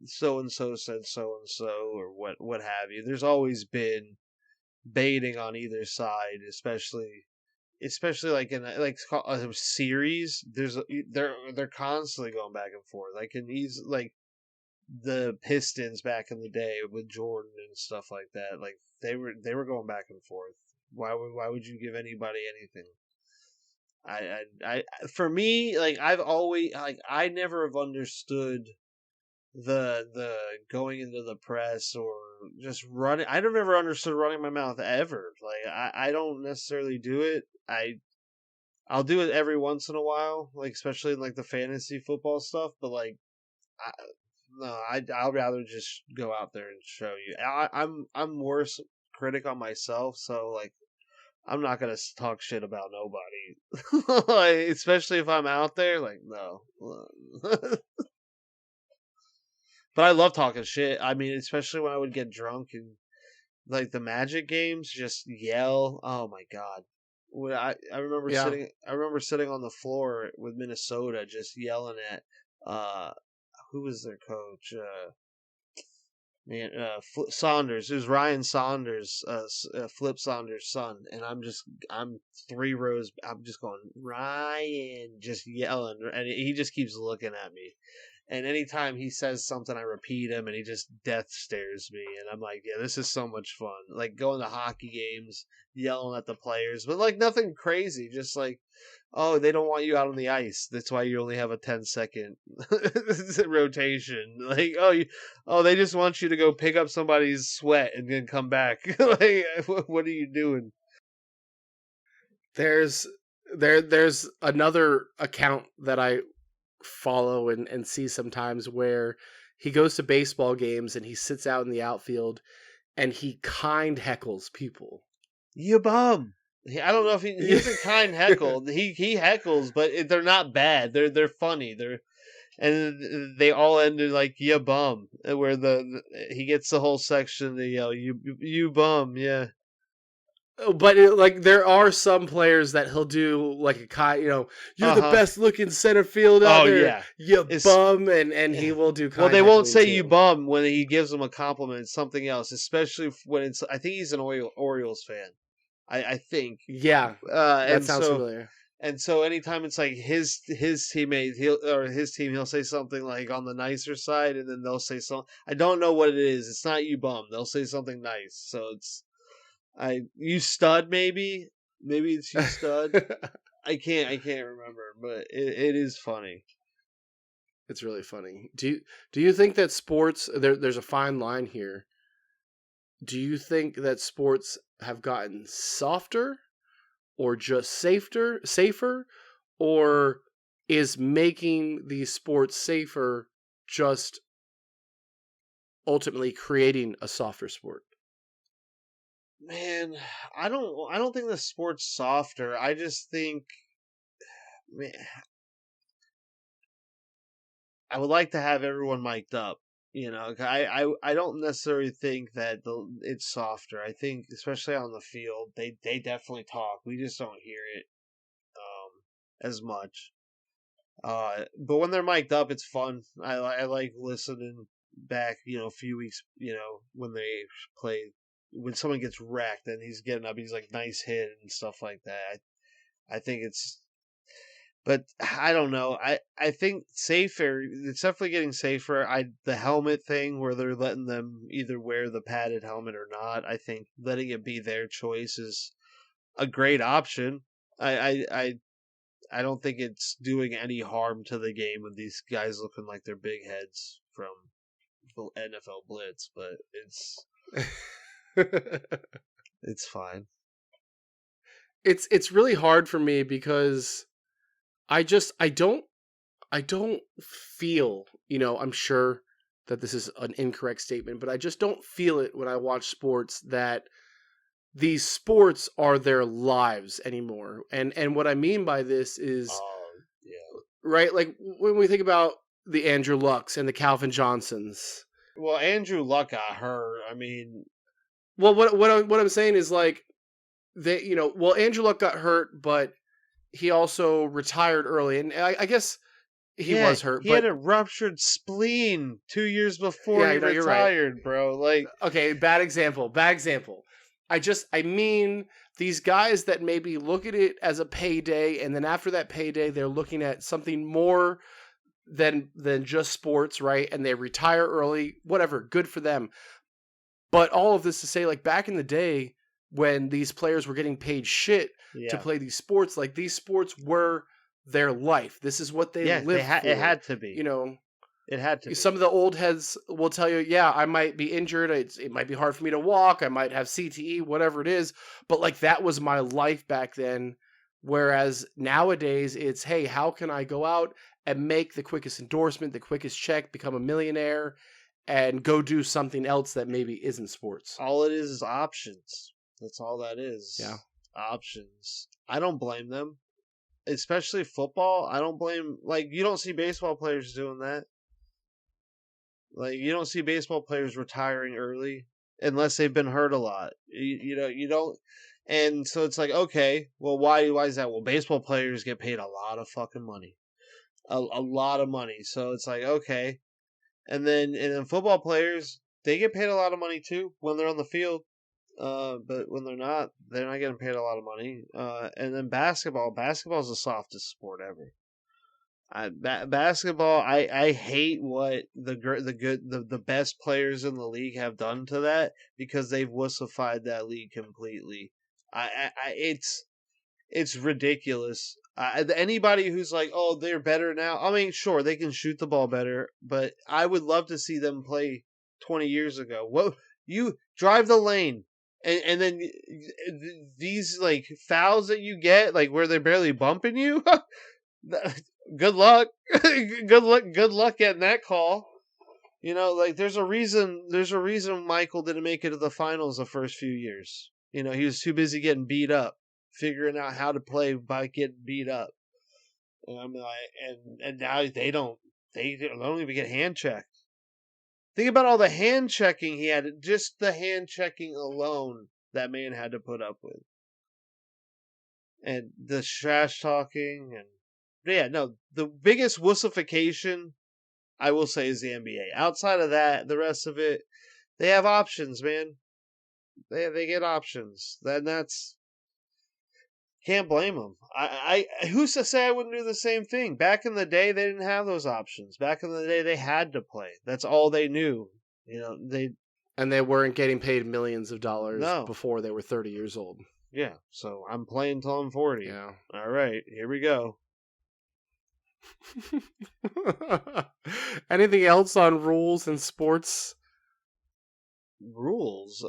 so and so said so and so, or what have you. There's always been baiting on either side, especially like in a series. They're constantly going back and forth. Like the Pistons back in the day with Jordan and stuff like that. Like they were going back and forth. Why would you give anybody anything? For me, like I've always like I never have understood the going into the press or just running. I never understood running my mouth ever. Like I don't necessarily do it. I'll do it every once in a while, like especially in like the fantasy football stuff. But like, I, no, I'll rather just go out there and show you. I'm worse critic on myself, so like I'm not gonna talk shit about nobody, like, especially if I'm out there. Like no, but I love talking shit. I mean, especially when I would get drunk and like the Magic games, just yell. Oh my god. When Yeah. I remember sitting on the floor with Minnesota just yelling at uh who was their coach? Saunders. It was Ryan Saunders, Flip Saunders' son, and I'm 3 rows. I'm just going Ryan, just yelling, and he just keeps looking at me. And anytime he says something, I repeat him, and he just death stares me. And I'm like, yeah, this is so much fun. Like going to hockey games, yelling at the players, but like nothing crazy. Just like, oh, they don't want you out on the ice. That's why you only have a 10-second rotation. Like, oh, they just want you to go pick up somebody's sweat and then come back. Like, what are you doing? There's there's another account that I follow and see sometimes where he goes to baseball games and he sits out in the outfield and he kind heckles people. You bum. I don't know if he doesn't kind heckle. He heckles, but they're not bad. They're funny. And they all ended like "you bum," where he gets the whole section to yell "you bum," yeah. But like there are some players that he'll do like a kind, you're Uh the huh. best looking center field out Oh there, yeah. you It's bum, and he will do well, kind they won't heckling say "you too. bum" when he gives them a compliment. It's something else, especially when it's. I think he's an Orioles fan. I think. Yeah, that And sounds so familiar. anytime it's like his teammate, his team, he'll say something like on the nicer side, and then they'll say something. I don't know what it is. It's not "you bum." They'll say something nice. So it's you stud maybe it's you stud. I can't remember, but it is funny. It's really funny. Do you think that sports there's a fine line here? Do you think that sports have gotten softer or just safer, or is making these sports safer just ultimately creating a softer sport? Man, I don't think the sport's softer. I just think, man, I would like to have everyone mic'd up. I don't necessarily think that it's softer. I think, especially on the field, they definitely talk. We just don't hear it as much. But when they're mic'd up, it's fun. I like listening back. A few weeks. When they play, when someone gets wrecked and he's getting up, he's like nice hit and stuff like that. I think it's But I don't know. I think safer. It's definitely getting safer. The helmet thing where they're letting them either wear the padded helmet or not. I think letting it be their choice is a great option. I don't think it's doing any harm to the game with these guys looking like they're big heads from the NFL Blitz, but it's fine. It's really hard for me because I don't feel, I'm sure that this is an incorrect statement, but I just don't feel it when I watch sports that these sports are their lives anymore. And what I mean by this is, Oh yeah. right, like when we think about the Andrew Lucks and the Calvin Johnsons. Well, Andrew Luck got hurt. I mean, Well, what I'm saying is like they, well, Andrew Luck got hurt, but he also retired early, and I guess he yeah, was hurt, he had but a ruptured spleen 2 years before yeah, he you're right. retired, bro. Like, Okay, bad example. Bad example. I mean these guys that maybe look at it as a payday, and then after that payday, they're looking at something more than just sports, right? And they retire early. Whatever, good for them. But all of this to say, like back in the day when these players were getting paid shit to yeah, play these sports, like these sports were their life. This is what they yeah, lived for. it had to be. You know, It had to be. some of the old heads will tell you, yeah, I might be injured. It might be hard for me to walk. I might have CTE, whatever it is. But like that was my life back then. Whereas nowadays it's, hey, how can I go out and make the quickest endorsement, the quickest check, become a millionaire, and go do something else that maybe isn't sports? All it is options. That's all that is. Yeah. Options. I don't blame them. Especially football. I don't blame, like, you don't see baseball players doing that. Like, you don't see baseball players retiring early unless they've been hurt a lot. You don't. And so it's like, okay, well, why is that? Well, baseball players get paid a lot of fucking money. A lot of money. So it's like, okay. And then football players, they get paid a lot of money too when they're on the field. But when they're not getting paid a lot of money. And then basketball is the softest sport ever. Basketball, I hate what the best players in the league have done to that because they've wussified that league completely. It's ridiculous. Anybody who's like, oh, they're better now. I mean, sure, they can shoot the ball better, but I would love to see them play 20 years ago. Well, you drive the lane, and then these like fouls that you get, like where they're barely bumping you. Good luck. Good luck getting that call. Like there's a reason Michael didn't make it to the finals the first few years. He was too busy getting beat up, figuring out how to play by getting beat up. And I'm like, and now they don't even get hand checked. Think about all the hand checking he had, just the hand checking alone that man had to put up with. And the trash talking and yeah, no, the biggest wussification I will say is the NBA. Outside of that, the rest of it, they have options, man. They get options. That's can't blame them. Who's to say I wouldn't do the same thing? Back in the day, they didn't have those options. Back in the day, they had to play. That's all they knew. And they weren't getting paid millions of dollars No. before they were 30 years old. Yeah, so I'm playing till I'm 40. Yeah. All right, here we go. Anything else on rules and sports? Rules.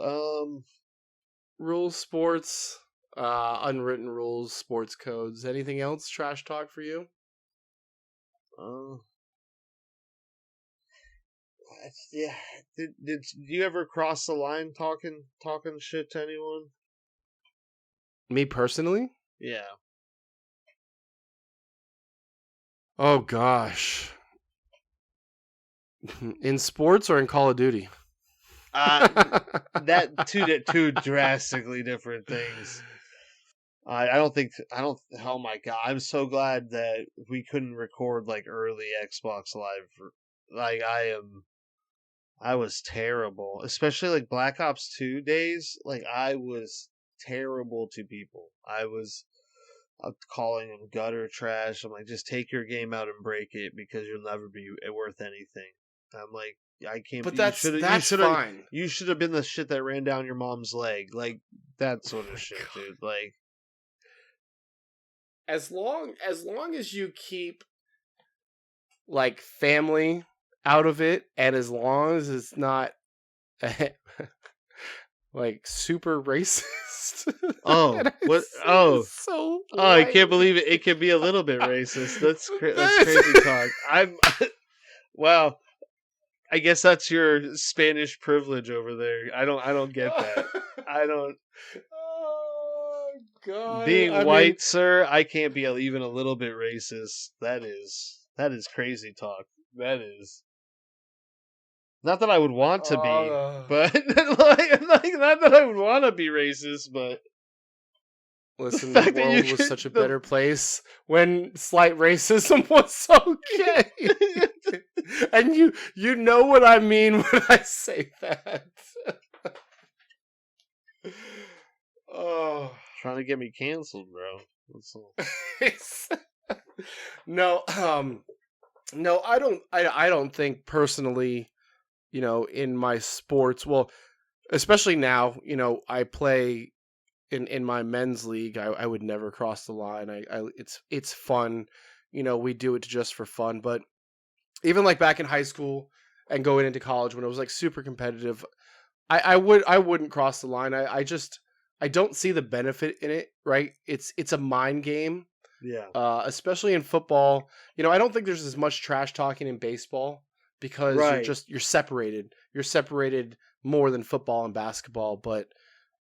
Rules, sports, unwritten rules, sports codes. Anything else trash talk for you? Yeah. Did you ever cross the line talking shit to anyone? Me personally? Yeah. Oh gosh. In sports or in Call of Duty? That two drastically different things. I don't. Oh my god! I'm so glad that we couldn't record like early Xbox Live. Like I was terrible, especially like Black Ops 2 days. Like I was terrible to people. calling him gutter trash. I'm like, just take your game out and break it because you'll never be worth anything. I'm like, I can't. But You that's should have. that's fine. You should have been the shit that ran down your mom's leg, like that Oh sort of my shit, God. dude. Like, As long as you keep like family out of it, and as long as it's not like super racist. oh, And I what? say Oh, this so oh, I can't lightly. believe it. It can be a little bit racist. That's This- crazy talk. I'm wow. I guess that's your Spanish privilege over there. I don't get that. I don't. Oh God! Being I mean, white, sir, I can't be even a little bit racist. That is crazy talk. That is not that I would want to be, uh, but like not that I would want to be racist, but the listen, the fact that you world was could such a better place when slight racism was okay. And you know what I mean when I say that. Oh, trying to get me canceled, bro. That's all. no, no, I don't think personally, in my sports. Well, especially now, I play in my men's league. I would never cross the line. It's fun. We do it just for fun. But even like back in high school and going into college when it was like super competitive, I wouldn't cross the line. I don't see the benefit in it, right? It's a mind game, Yeah. especially in football. I don't think there's as much trash talking in baseball because Right. you're separated. You're separated more than football and basketball, but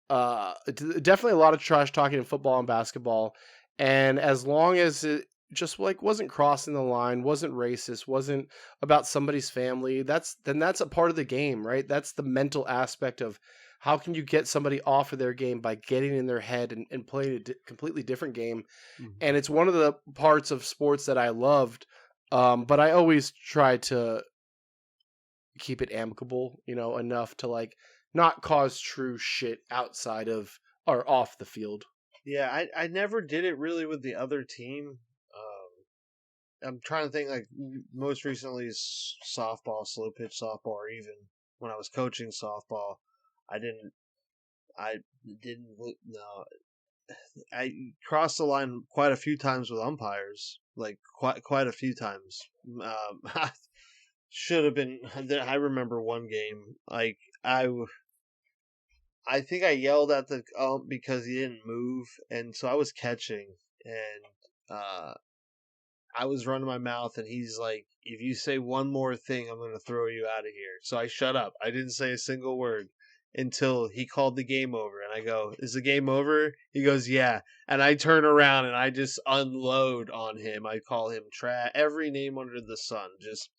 definitely a lot of trash talking in football and basketball. And as long as it just like wasn't crossing the line, wasn't racist, wasn't about somebody's family, that's a part of the game, right? That's the mental aspect of how can you get somebody off of their game by getting in their head and playing a completely different game. Mhm. And it's one of the parts of sports that I loved, but I always try to keep it amicable, enough to like not cause true shit outside of or off the field. Yeah, I never did it really with the other team. I'm trying to think like most recently is softball, slow pitch softball, or even when I was coaching softball, I didn't I didn't no I crossed the line quite a few times with umpires, like quite a few times. Should have been. I remember one game, like I think I yelled at the ump because he didn't move, and so I was catching, and I was running my mouth, and he's like, "If you say one more thing, I'm going to throw you out of here." So I shut up. I didn't say a single word until he called the game over, and I go, "Is the game over?" He goes, "Yeah," and I turn around and I just unload on him. I call him every name under the sun, just.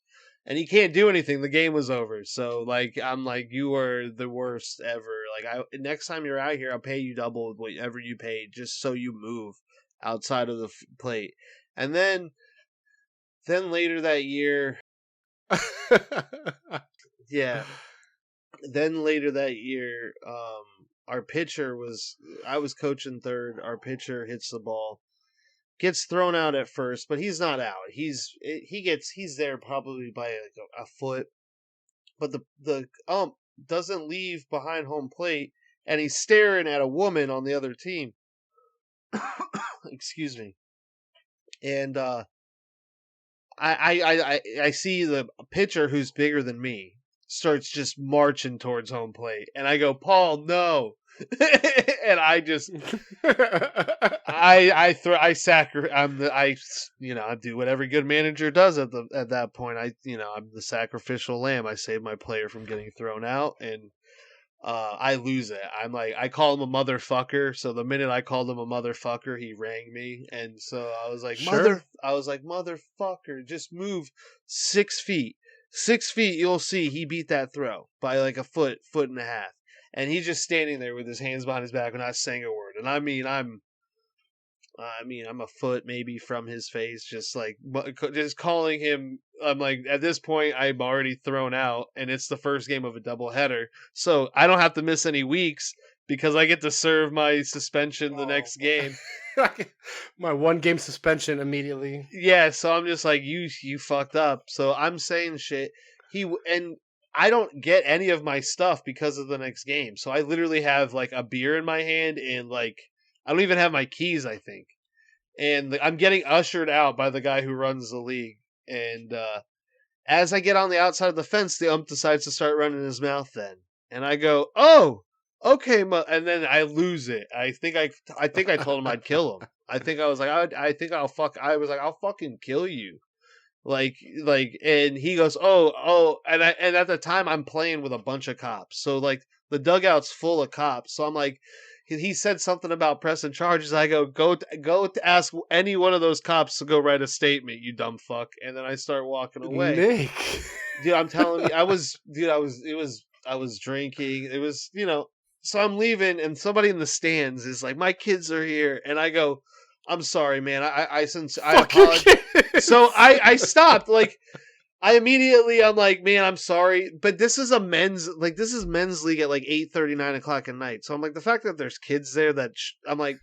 And he can't do anything. The game was over. So like I'm like, you are the worst ever. Like next time you're out here, I'll pay you double whatever you paid just so you move outside of the plate. And then later that year, yeah. Then later that year, our pitcher I was coaching third. Our pitcher hits the ball, gets thrown out at first, but he's not out. He's there probably by like a foot, but the ump doesn't leave behind home plate, and he's staring at a woman on the other team. Excuse me. And I see the pitcher who's bigger than me starts just marching towards home plate, and I go, Paul, no. And I just I do what every good manager does at that point. I'm the sacrificial lamb. I save my player from getting thrown out, and I lose it. I call him a motherfucker. So the minute I called him a motherfucker, he rang me, and so I was like, Sure. motherfucker, just move 6 feet. 6 feet, you'll see he beat that throw by like a foot and a half. And he's just standing there with his hands behind his back and not saying a word. And I'm a foot maybe from his face, just calling him. I'm like, at this point, I'm already thrown out, and it's the first game of a doubleheader, so I don't have to miss any weeks because I get to serve my suspension the next game. My 1-game suspension immediately. Yeah, so I'm just like, you fucked up. So I'm saying shit. And I don't get any of my stuff because of the next game. So I literally have like a beer in my hand and like I don't even have my keys, I think. And I'm getting ushered out by the guy who runs the league. And as I get on the outside of the fence, the ump decides to start running his mouth then. And I go, "Oh, okay." And then I lose it. I think I told him I'd kill him. I think I was like, I was like, I'll fucking kill you. Like, and he goes, oh, and at the time I'm playing with a bunch of cops. So like the dugout's full of cops. So I'm like, he said something about pressing charges. I go to ask any one of those cops to go write a statement, you dumb fuck. And then I start walking away. Nick. Dude, I'm telling you, I was drinking. It was, so I'm leaving and somebody in the stands is like, my kids are here. And I go, I'm sorry, man. I apologize. So I stopped. Like, I'm like, man, I'm sorry. But this is men's league at like 8:30, 9 o'clock at night. So I'm like, the fact that there's kids there I'm like,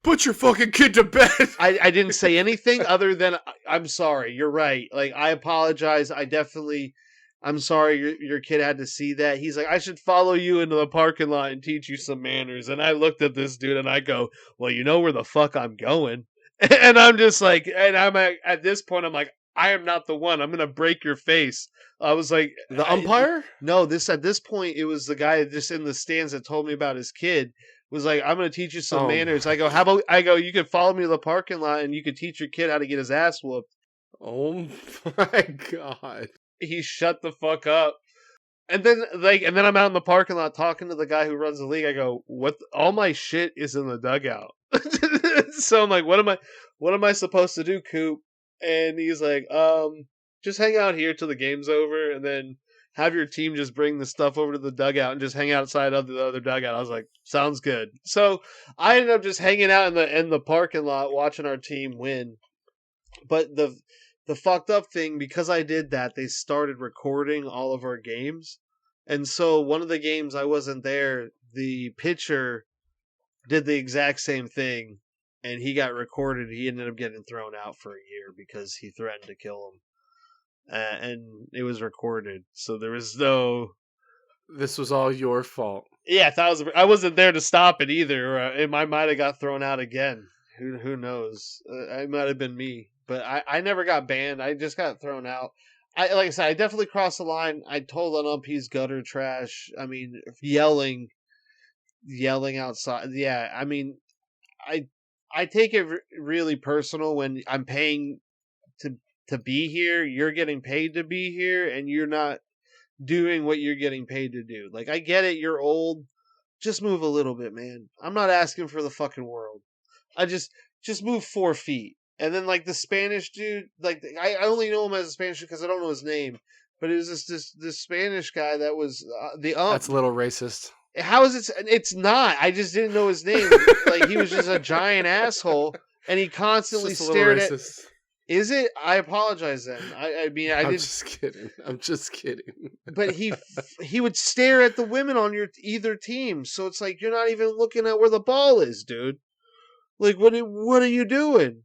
put your fucking kid to bed. I didn't say anything other than I'm sorry. You're right. Like, I apologize. I'm sorry your kid had to see that. He's like, I should follow you into the parking lot and teach you some manners. And I looked at this dude and I go, well, you know where the fuck I'm going. And I'm just like, and I'm at this point, I'm like, I am not the one. I'm going to break your face. I was like, the umpire? No, at this point, it was the guy just in the stands that told me about his kid. Was like, I'm going to teach you some manners. I go, you could follow me to the parking lot and you could teach your kid how to get his ass whooped. Oh my God. He shut the fuck up. And then I'm out in the parking lot talking to the guy who runs the league. I go, what? All my shit is in the dugout. So I'm like, what am I supposed to do, Coop? And he's like, just hang out here till the game's over and then have your team just bring the stuff over to the dugout and just hang outside of the other dugout. I was like, sounds good. So I ended up just hanging out in the parking lot watching our team win. But the fucked up thing, because I did that, they started recording all of our games. And so one of the games I wasn't there, the pitcher did the exact same thing and he got recorded. He ended up getting thrown out for a year because he threatened to kill him. And it was recorded. So there was no... This was all your fault. Yeah, I wasn't there to stop it either. It might have got thrown out again. Who knows? It might have been me. But I never got banned. I just got thrown out. Like I said, I definitely crossed the line. I told an ump he's gutter trash. I mean, yelling outside. Yeah, I mean, I take it really personal when I'm paying to be here. You're getting paid to be here, and you're not doing what you're getting paid to do. Like, I get it. You're old. Just move a little bit, man. I'm not asking for the fucking world. I just move 4 feet. And then, like, the Spanish dude, like, I only know him as a Spanish dude because I don't know his name. But it was this Spanish guy that was the ump. That's a little racist. How is it? It's not. I just didn't know his name. Like, he was just a giant asshole. And he constantly stared at... Is it? I apologize then. I mean, I'm just kidding. I'm just kidding. But he would stare at the women on either team. So it's like, you're not even looking at where the ball is, dude. Like, what are you doing?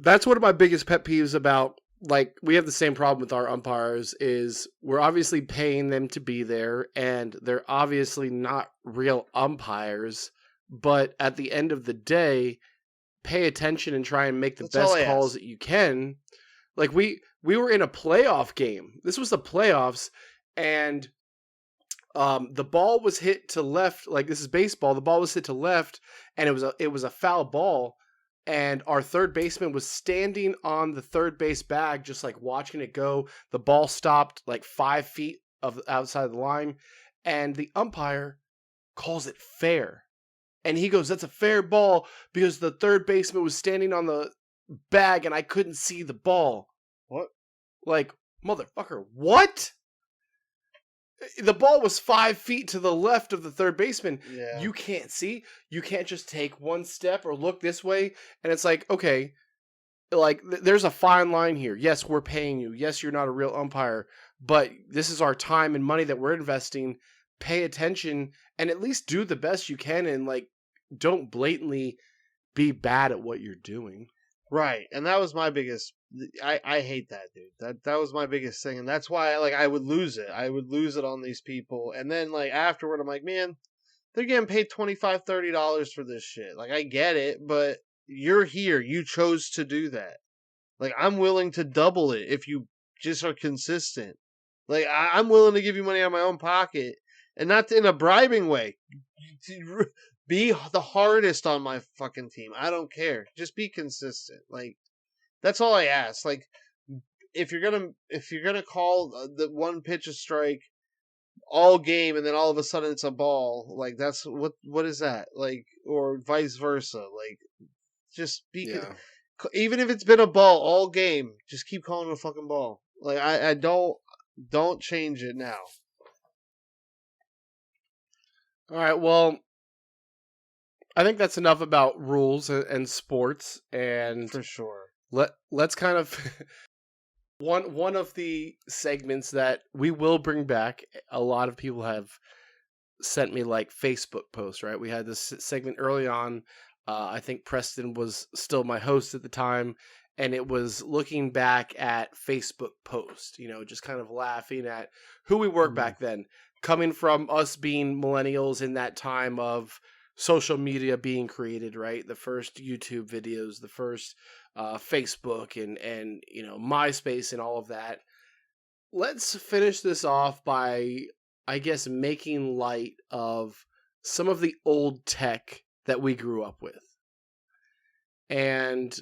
That's one of my biggest pet peeves about, like, we have the same problem with our umpires is we're obviously paying them to be there and they're obviously not real umpires, but at the end of the day, pay attention and try and make the best calls that you can. Like, we were in a playoff game. This was the playoffs, and the ball was hit to left. Like, this is baseball. The ball was hit to left, and it was a foul ball. And our third baseman was standing on the third base bag, just like watching it go. The ball stopped like 5 feet of outside of the line, and the umpire calls it fair. And he goes, "That's a fair ball because the third baseman was standing on the bag and I couldn't see the ball." What? Like, motherfucker, what? The ball was 5 feet to the left of the third baseman. Yeah. You can't see. You can't just take one step or look this way. And it's like, okay, like, there's a fine line here. Yes, we're paying you. Yes, you're not a real umpire. But this is our time and money that we're investing. pay attention and at least do the best you can, and like don't blatantly be bad at what you're doing. Right, and that was my biggest. I hate that, dude. That was my biggest thing, and that's why I would lose it. I would lose it on these people, and then like afterward, I'm like, man, they're getting paid $25-$30 for this shit. Like I get it, but you're here. You chose to do that. Like I'm willing to double it if you just are consistent. Like I'm willing to give you money out of my own pocket, and not in a bribing way. Be the hardest on my fucking team. I don't care. Just be consistent. Like that's all I ask. Like if you're gonna call the one pitch a strike all game and then all of a sudden it's a ball, like that's what is that? Like or vice versa. Like just be Yeah. even if it's been a ball all game, just keep calling it a fucking ball. Like I don't change it now. All right. Well, I think that's enough about rules and sports, and For sure. let's kind of one of the segments that we will bring back. A lot of people have sent me like Facebook posts, right? We had this segment early on. I think Preston was still my host at the time, and it was looking back at Facebook posts, just kind of laughing at who we were back then, coming from us being millennials in that time of social media being created, right? The first YouTube videos, the first Facebook and MySpace and all of that. Let's finish this off by, I guess, making light of some of the old tech that we grew up with. And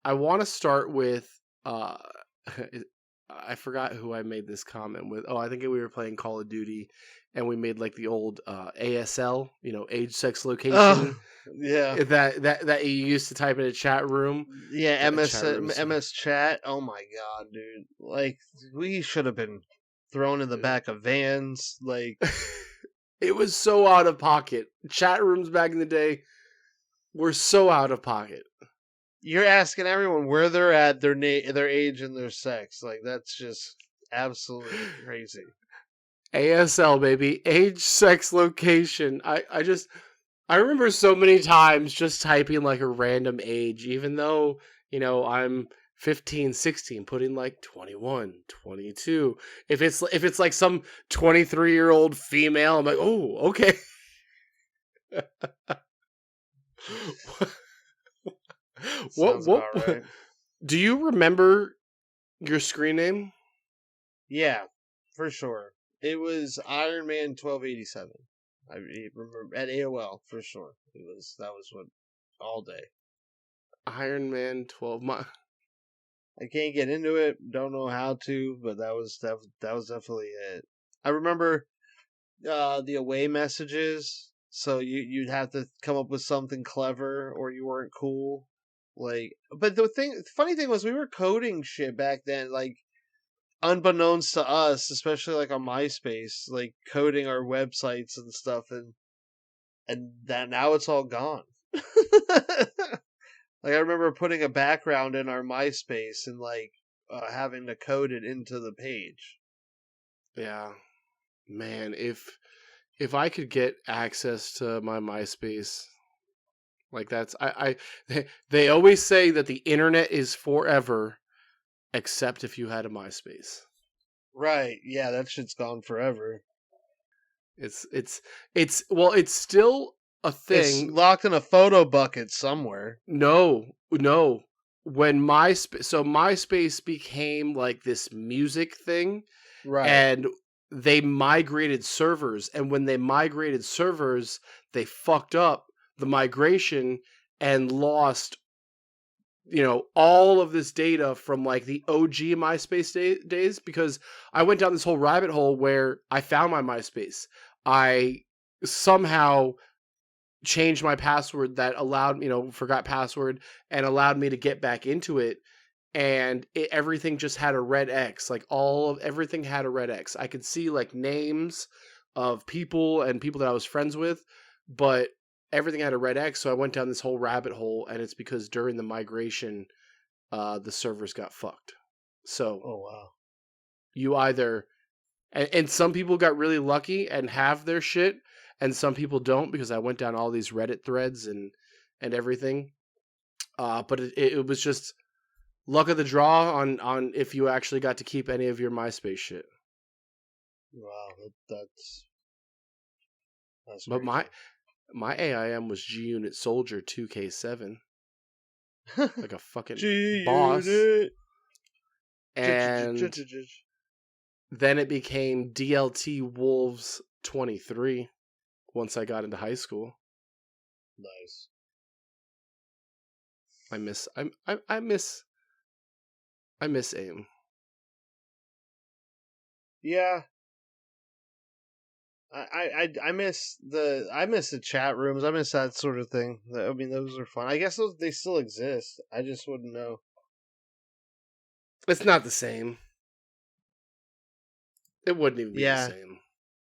I want to start with, I forgot who I made this comment with. Oh, I think we were playing Call of Duty and we made like the old ASL, age, sex, location. Yeah. That you used to type in a chat room. Yeah, Chat MS chat. Oh my god, dude. Like we should have been thrown in the back of vans. Like it was so out of pocket. Chat rooms back in the day were so out of pocket. you're asking everyone where they're at, their their age and their sex. Like that's just absolutely crazy. ASL, baby. Age, sex, location. I remember so many times just typing like a random age, even though, I'm 15, 16, putting like 21, 22. If it's like some 23-year-old female, I'm like, oh, okay. Sounds about right. Do you remember your screen name? Yeah, for sure. It was Iron Man 1287. I remember at AOL for sure. That was what all day. Iron Man 12. I can't get into it. Don't know how to, but that was definitely it. I remember the away messages. So you'd have to come up with something clever, or you weren't cool. Like, but the funny thing was, we were coding shit back then. Like, unbeknownst to us, especially like on MySpace, like coding our websites and stuff, and that now it's all gone. Like I remember putting a background in our MySpace and like having to code it into the page. Yeah, man, if I could get access to my MySpace, like that's they always say that the internet is forever, except if you had a MySpace. Right? Yeah, that shit's gone forever. It's well, it's still a thing. It's locked in a photo bucket somewhere. No. When MySpace became like this music thing, Right. and they migrated servers, and when they migrated servers, they fucked up the migration and lost all of this data from like the OG MySpace days, because I went down this whole rabbit hole where I found my MySpace. I somehow changed my password that allowed forgot password and allowed me to get back into it, and everything just had a red X. Like everything had a red X. I could see like names of people and people that I was friends with, but everything had a red X. So I went down this whole rabbit hole, and it's because during the migration, the servers got fucked. So Oh wow. you either And some people got really lucky and have their shit, and some people don't, because I went down all these Reddit threads and everything. But it was just luck of the draw on if you actually got to keep any of your MySpace shit. Wow, that's But crazy. my AIM was G-Unit Soldier 2K7, like a fucking boss. And then it became DLT Wolves 23 once I got into high school. Nice. I miss AIM. Yeah. I miss the chat rooms. I miss that sort of thing. I mean, those are fun. I guess they still exist. I just wouldn't know. It's not the same. It wouldn't even be the same.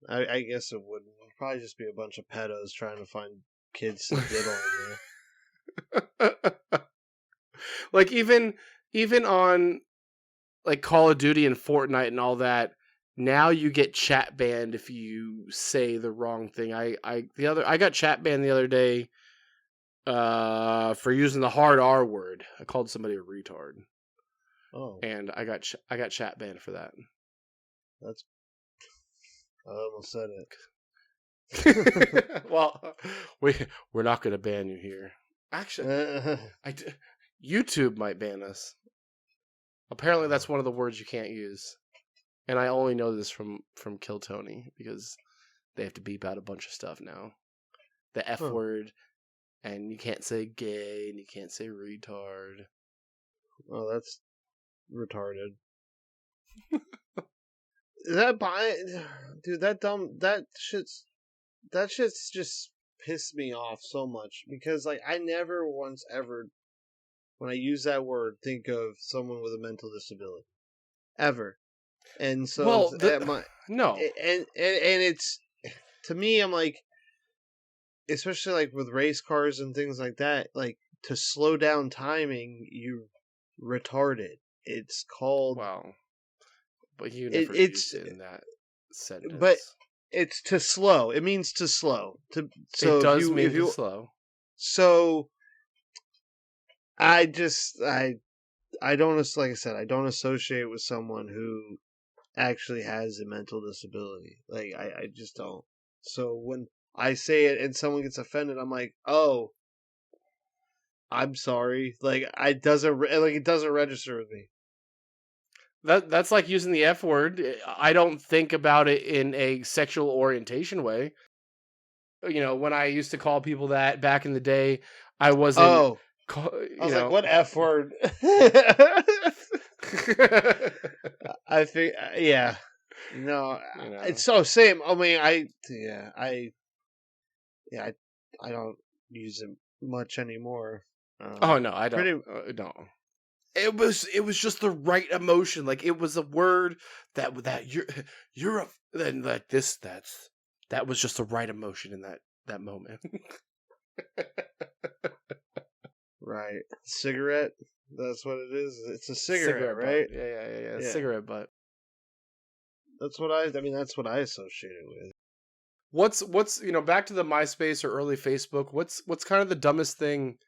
I guess it wouldn't. It'd probably just be a bunch of pedos trying to find kids to diddle in there. Like even on like Call of Duty and Fortnite and all that, now you get chat banned if you say the wrong thing. I got chat banned the other day for using the hard R word. I called somebody a retard. Oh. And I got chat banned for that. I almost said it. Well, we're not going to ban you here. Actually, YouTube might ban us. Apparently, that's one of the words you can't use, and I only know this from Kill Tony, because they have to beep out a bunch of stuff now. The F word, and you can't say gay, and you can't say retard. Oh, that's retarded. That dude, that shit's just pissed me off so much, because like I never once ever, when I use that word, think of someone with a mental disability ever. And so no, and it's, to me, I'm like, especially like with race cars and things like that, like, to slow down timing, you retarded. It's called, wow. But you never used it in that sentence. But it's to slow. It means to slow. So it does mean to slow. So I don't, like I said, I don't associate with someone who actually has a mental disability. Like I just don't. So when I say it and someone gets offended, I'm like, oh, I'm sorry. Like it doesn't register with me. That's like using the F word. I don't think about it in a sexual orientation way. You know, when I used to call people that back in the day, I wasn't. Oh, I was like, what F word? I think, yeah. No, it's so same. I mean, I don't use it much anymore. Oh no, I don't. No. It was just the right emotion. Like, it was a word that you're a, then like this, that was just the right emotion in that moment. Right. Cigarette. That's what it is. It's a cigarette, right? Yeah. Cigarette butt. That's what I associate it with. What's back to the MySpace or early Facebook, what's kind of the dumbest thing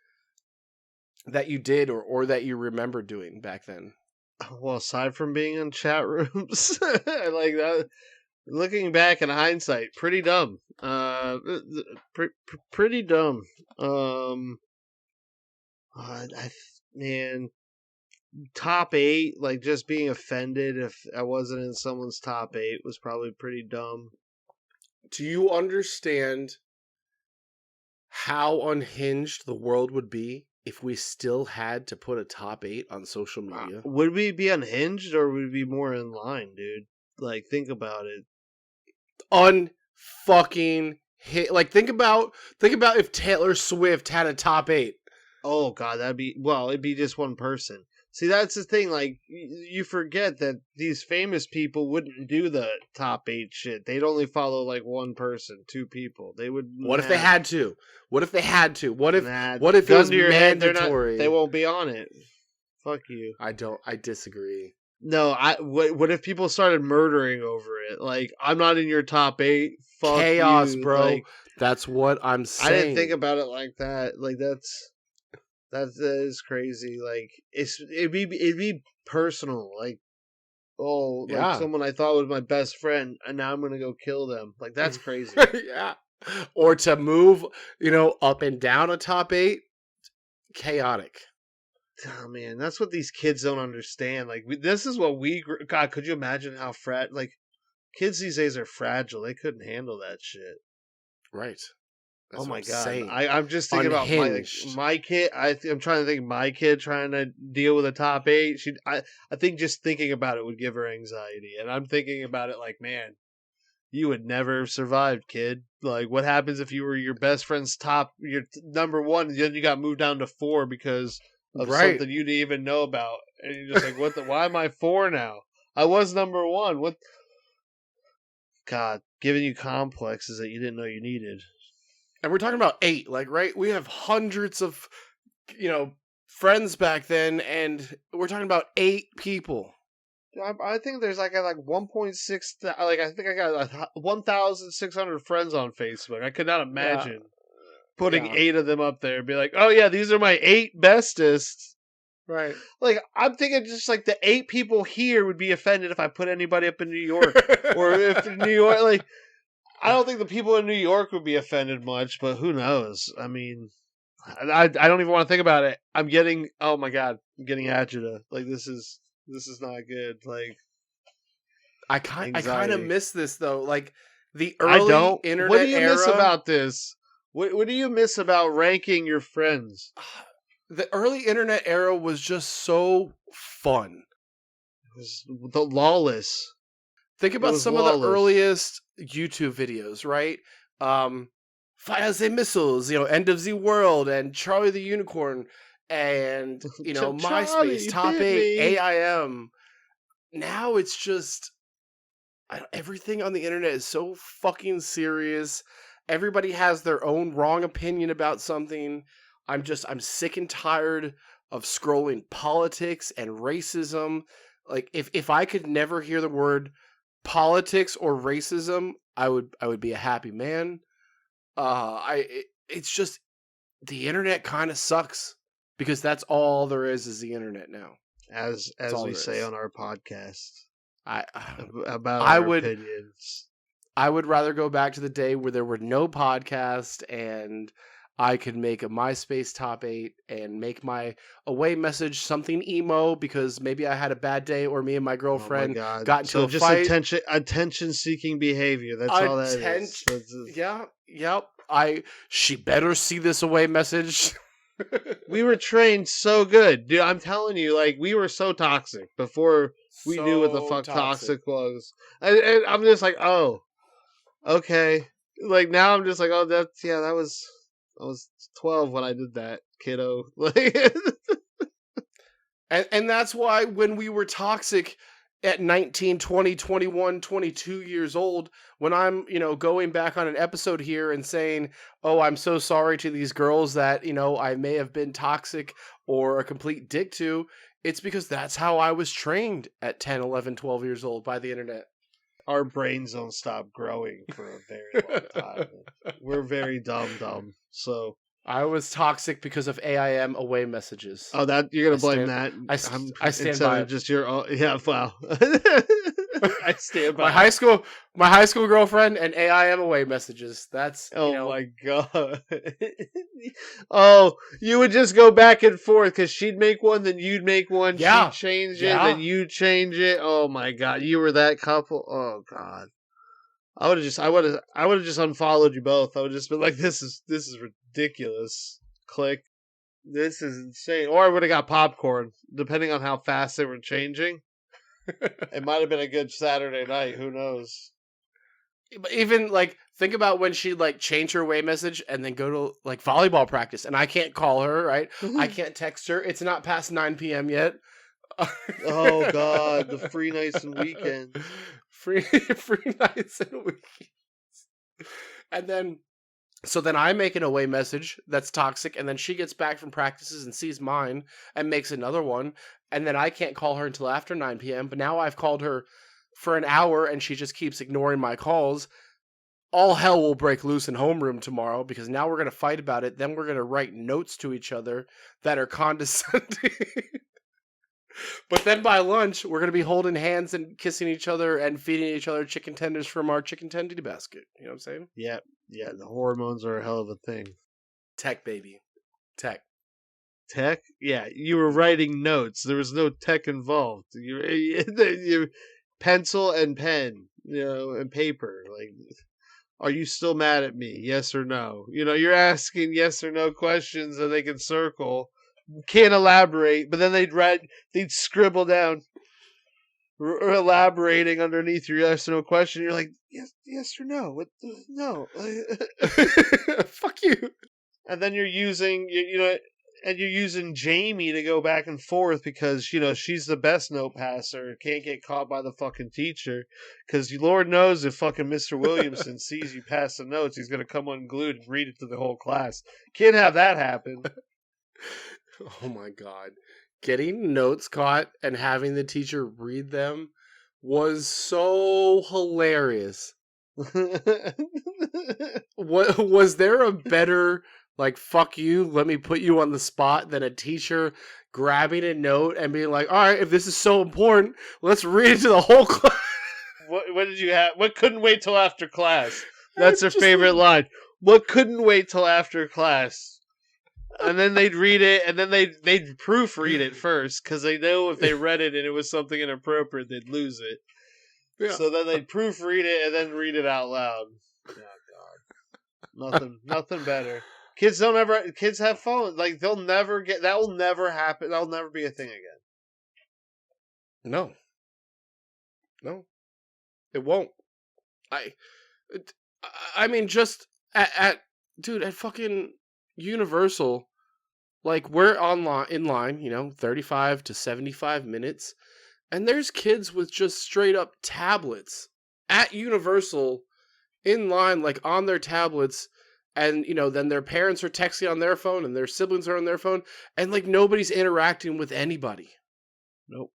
that you did or that you remember doing back then? Well, aside from being in chat rooms, like that, looking back in hindsight, pretty dumb. Pretty dumb. Man, top 8, like just being offended if I wasn't in someone's top 8 was probably pretty dumb. Do you understand how unhinged the world would be if we still had to put a top 8 on social media? Would we be unhinged, or would we be more in line, dude? Like, think about it. Unfucking hit. Like, think about if Taylor Swift had a top 8. Oh god, it'd be just one person. See, that's the thing. Like, you forget that these famous people wouldn't do the top 8 shit. They'd only follow like one person, 2 people. They would. What if they had to? What if it was mandatory? mandatory? They won't be on it. Fuck you. I disagree. No, what if people started murdering over it? Like, I'm not in your top 8. Fuck Chaos, you. bro. Like, That's what I'm I didn't think saying. about it like that. Like, that is crazy. Like, it'd be personal. Like, oh, like Yeah. someone I thought was my best friend, and now I'm gonna go kill them. Like, that's crazy. Yeah. Or to move, up and down a top 8, chaotic. Oh man, that's what these kids don't understand. Like, this is what God, could you imagine how like kids these days are fragile. They couldn't handle that shit. Right. Oh That's what my I'm god, saying. I'm just thinking about Unhinged. my kid. I'm trying to think my kid trying to deal with a top 8. I think just thinking about it would give her anxiety, and I'm thinking about it like, man, you would never have survived, kid. Like, what happens if you were your best friend's your number 1, and then you got moved down to 4 because of Right. something you didn't even know about, and you're just like, what the? Why am I 4 now? I was number 1. What? God, giving you complexes that you didn't know you needed. And we're talking about 8, like, right? We have hundreds of, friends back then, and we're talking about 8 people. I think there's like 1.6. Like, I think I got 1,600 friends on Facebook. I could not Yeah. imagine putting Yeah. 8 of them up there and be like, oh yeah, these are my 8 bestest. Right. Like, I'm thinking just like the 8 people here would be offended if I put anybody up in New York, or if in New York, like, I don't think the people in New York would be offended much, but who knows? I mean, I don't even want to think about it. Oh my god, I'm getting agita. Like, this is not good. Like, I kind of anxiety. miss this though. Like the I early don't. What do internet you miss era. about this? What do you miss about ranking your friends? The early internet era was just so fun. It was the lawless. Think It about was some of the lawless. earliest YouTube videos, right? Fires and missiles, end of the world, and Charlie the Unicorn, and MySpace, Charlie top bit 8, me. AIM. Now it's just everything on the internet is so fucking serious. Everybody has their own wrong opinion about something. I'm sick and tired of scrolling politics and racism. Like if I could never hear the word politics or racism, I would be a happy man. It's just the internet kind of sucks because that's all there is the internet now. As That's all we there say is. on our podcast I about I our would opinions. I would rather go back to the day where there were no podcast and I could make a MySpace top 8 and make my away message something emo because maybe I had a bad day or me and my Oh my girlfriend god! got into So a just fight. attention-seeking behavior. That's all that is. Attention. Yeah. Yep. She better see this away message. We were trained so good, dude. I'm telling you, like, we were so toxic before we knew what the So fuck toxic. toxic was, and I'm just like, oh, okay. Like, now I'm just like, oh, that was I was 12 when I did that, kiddo. Like, And that's why when we were toxic at 19, 20, 21, 22 years old, when I'm, going back on an episode here and saying, oh, I'm so sorry to these girls that, I may have been toxic or a complete dick to, it's because that's how I was trained at 10, 11, 12 years old by the internet. our brains don't stop growing for a very long time. We're very dumb. So, I was toxic because of AIM away messages. oh, that you're gonna blame that? I stand Instead by of it. just your own. Yeah, wow. I stand by my high school girlfriend and AIM away messages. That's Oh my god. Oh, you would just go back and forth because she'd make one, then you'd make one. Yeah. She'd change it, Yeah. then you'd change it. Oh my god, you were that couple. Oh god, I would have just unfollowed you both. I would have just been like, this is ridiculous. Click. This is insane. Or I would have got popcorn, depending on how fast they were changing. It might have been a good Saturday night. Who knows? Even like think about when she like change her away message and then go to like volleyball practice and I can't call her, right? I can't text her. It's not past 9 p.m. yet. Oh god, the free nights and weekends. Free nights and weekends. And then So then I make an away message that's toxic, and then she gets back from practices and sees mine and makes another one, and then I can't call her until after 9 p.m. But now I've called her for an hour and she just keeps ignoring my calls. All hell will break loose in homeroom tomorrow because now we're going to fight about it. Then we're going to write notes to each other that are condescending. But then by lunch, we're going to be holding hands and kissing each other and feeding each other chicken tenders from our chicken tender basket. You know what I'm saying? Yeah, yeah. The hormones are a hell of a thing. Tech, baby. Tech. Tech? Yeah, you were writing notes. There was no tech involved. You pencil and pen, and paper. Like, are you still mad at me? Yes or no? You're asking yes or no questions and they can circle. Can't elaborate, but then they'd scribble down, elaborating underneath your yes or no question. You're like, yes or no? What? No. Fuck you. And then you're using, and you're using Jamie to go back and forth because, she's the best note passer. Can't get caught by the fucking teacher. Because Lord knows if fucking Mr. Williamson sees you pass the notes, he's going to come unglued and read it to the whole class. Can't have that happen. Oh my God. Getting notes caught and having the teacher read them was so hilarious. What was there a better like fuck you, let me put you on the spot than a teacher grabbing a note and being like, all right, if this is so important, let's read it to the whole class. What did you have? What couldn't wait till after class? That's their favorite line. What couldn't wait till after class? And then they'd read it, and then they'd proofread it first, because they know if they read it and it was something inappropriate, they'd lose it. Yeah. So then they'd proofread it and then read it out loud. Oh God, nothing better. Kids have phones. Like that will never happen. That'll never be a thing again. No, it won't. I mean, just at fucking Universal, like we're in line, 35 to 75 minutes, and there's kids with just straight up tablets at Universal in line, like on their tablets, and then their parents are texting on their phone and their siblings are on their phone, and like nobody's interacting with anybody. Nope.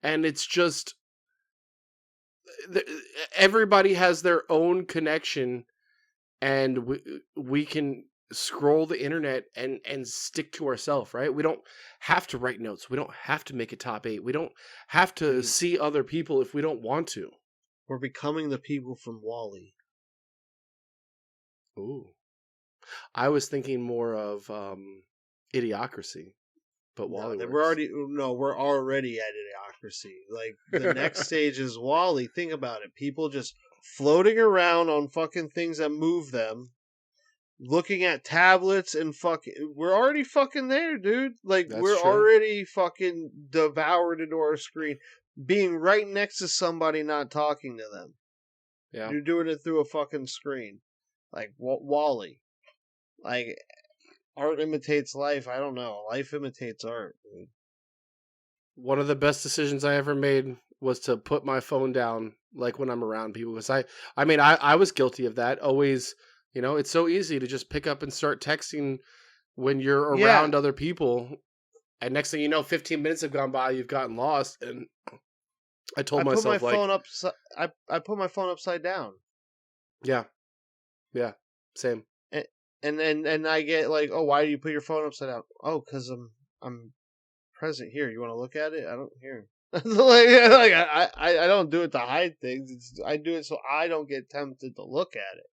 And it's just everybody has their own connection, and we can scroll the internet and stick to ourselves, right? We don't have to write notes. We don't have to make a top 8. We don't have to see other people if we don't want to. We're becoming the people from WALL-E. Ooh. I was thinking more of Idiocracy, but WALL-E we're already at Idiocracy. Like the next stage is WALL-E. Think about it. People just floating around on fucking things that move them. Looking at tablets and we're already fucking there, dude. Like, we're already fucking devoured into our screen. Being right next to somebody, not talking to them. Yeah. You're doing it through a fucking screen. Like, WALL-E. Like, art imitates life. I don't know. Life imitates art, dude. One of the best decisions I ever made was to put my phone down, like, when I'm around people. Because I was guilty of that. Always... it's so easy to just pick up and start texting when you're around other people. And next thing you know, 15 minutes have gone by, you've gotten lost. And I put my phone upside down. Yeah. Yeah. Same. And I get like, oh, why do you put your phone upside down? Oh, because I'm present here. You want to look at it? I don't hear. I don't do it to hide things. I do it so I don't get tempted to look at it.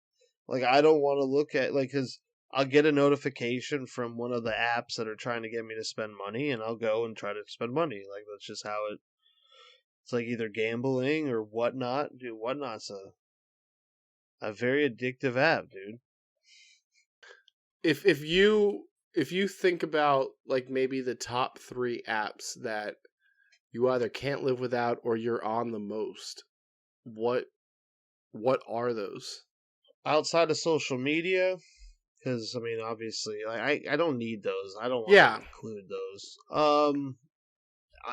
Like, I don't want to look at, because I'll get a notification from one of the apps that are trying to get me to spend money, and I'll go and try to spend money. Like, that's just how it's like either gambling or Whatnot. Dude, Whatnot's a very addictive app, dude. If you think about, like, maybe the top 3 apps that you either can't live without or you're on the most, what are those? Outside of social media, because obviously, like, I don't need those. I don't want to include those.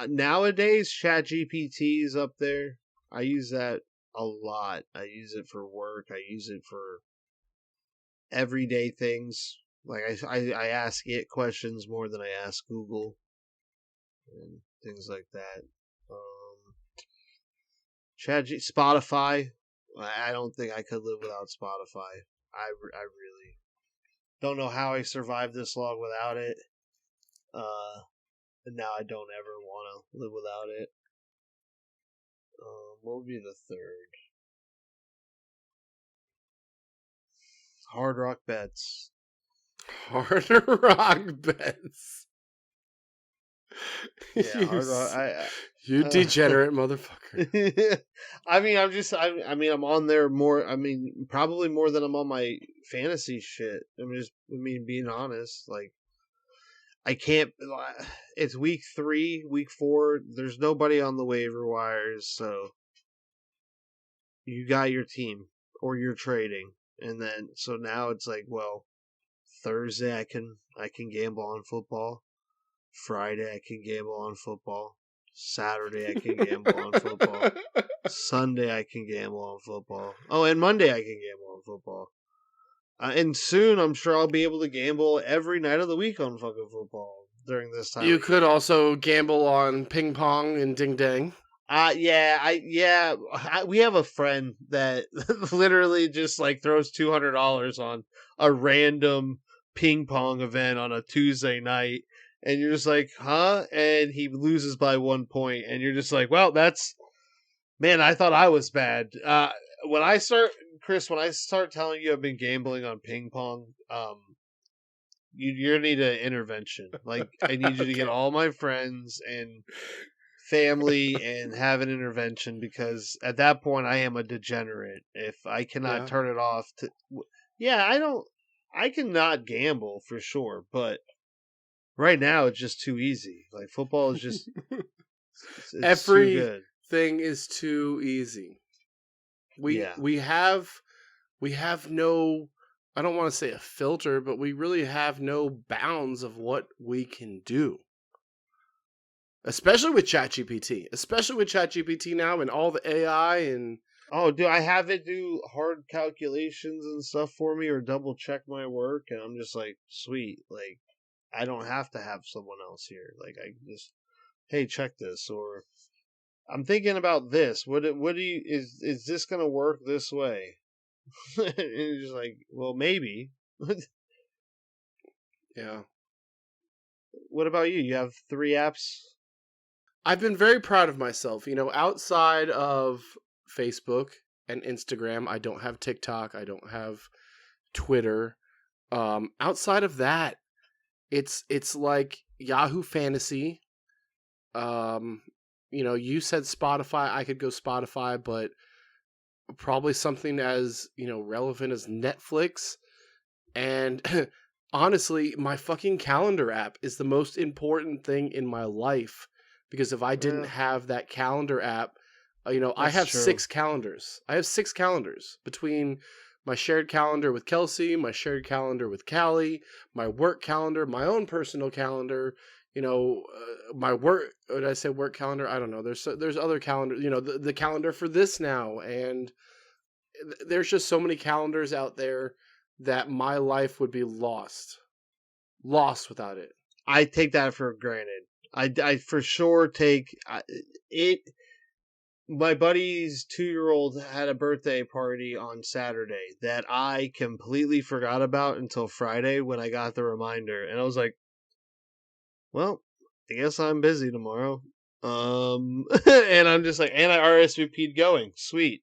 Nowadays, ChatGPT is up there. I use that a lot. I use it for work. I use it for everyday things. Like I ask it questions more than I ask Google and things like that. Spotify. I don't think I could live without Spotify. I really don't know how I survived this long without it. And now I don't ever want to live without it. What would be the third? Hard Rock Bets. Hard Rock Bets. Yeah, Hard Rock. You degenerate motherfucker. I mean, I'm on there more. I mean, probably more than I'm on my fantasy shit. Being honest, like, I can't. It's week 3, week 4. There's nobody on the waiver wires, so you got your team or you're trading, and then so now it's like, well, Thursday I can gamble on football. Friday I can gamble on football. Saturday I can gamble on football. Sunday I can gamble on football. Oh, and Monday I can gamble on football. And soon I'm sure I'll be able to gamble every night of the week on fucking football during this time. You could also gamble on ping pong and ding dang. We have a friend that literally just like throws $200 on a random ping pong event on a Tuesday night. And you're just like, huh? And he loses by 1 point. And you're just like, well, man, I thought I was bad. When I start telling you I've been gambling on ping pong, you need an intervention. Like, I need you to get all my friends and family and have an intervention, because at that point I am a degenerate. If I cannot turn it off I cannot gamble for sure, but right now it's just too easy. Like, football is just it's too good. Everything is too easy. We have no, I don't want to say a filter, but we really have no bounds of what we can do. Especially with ChatGPT now, and all the AI and... Oh, do I have it do hard calculations and stuff for me, or double check my work? And I'm just like, sweet. Like, I don't have to have someone else here. Like, I can just, hey, check this, or I'm thinking about this. Is this gonna work this way? And you're just like, well, maybe. Yeah. What about you? You have 3 apps? I've been very proud of myself. Outside of Facebook and Instagram, I don't have TikTok. I don't have Twitter. Outside of that, it's like Yahoo Fantasy. You said Spotify. I could go Spotify, but probably something as, relevant as Netflix. And honestly, my fucking calendar app is the most important thing in my life, because if I didn't have that calendar app, I have true. 6 calendars. I have 6 calendars between my shared calendar with Kelsey, my shared calendar with Callie, my work calendar, my own personal calendar, my work, did I say work calendar? I don't know. There's other calendars, the calendar for this now. And there's just so many calendars out there that my life would be lost without it. I take that for granted. I for sure take it. My buddy's 2-year-old had a birthday party on Saturday that I completely forgot about until Friday when I got the reminder. And I was like, well, I guess I'm busy tomorrow. And I'm just like, and I RSVP'd going. Sweet.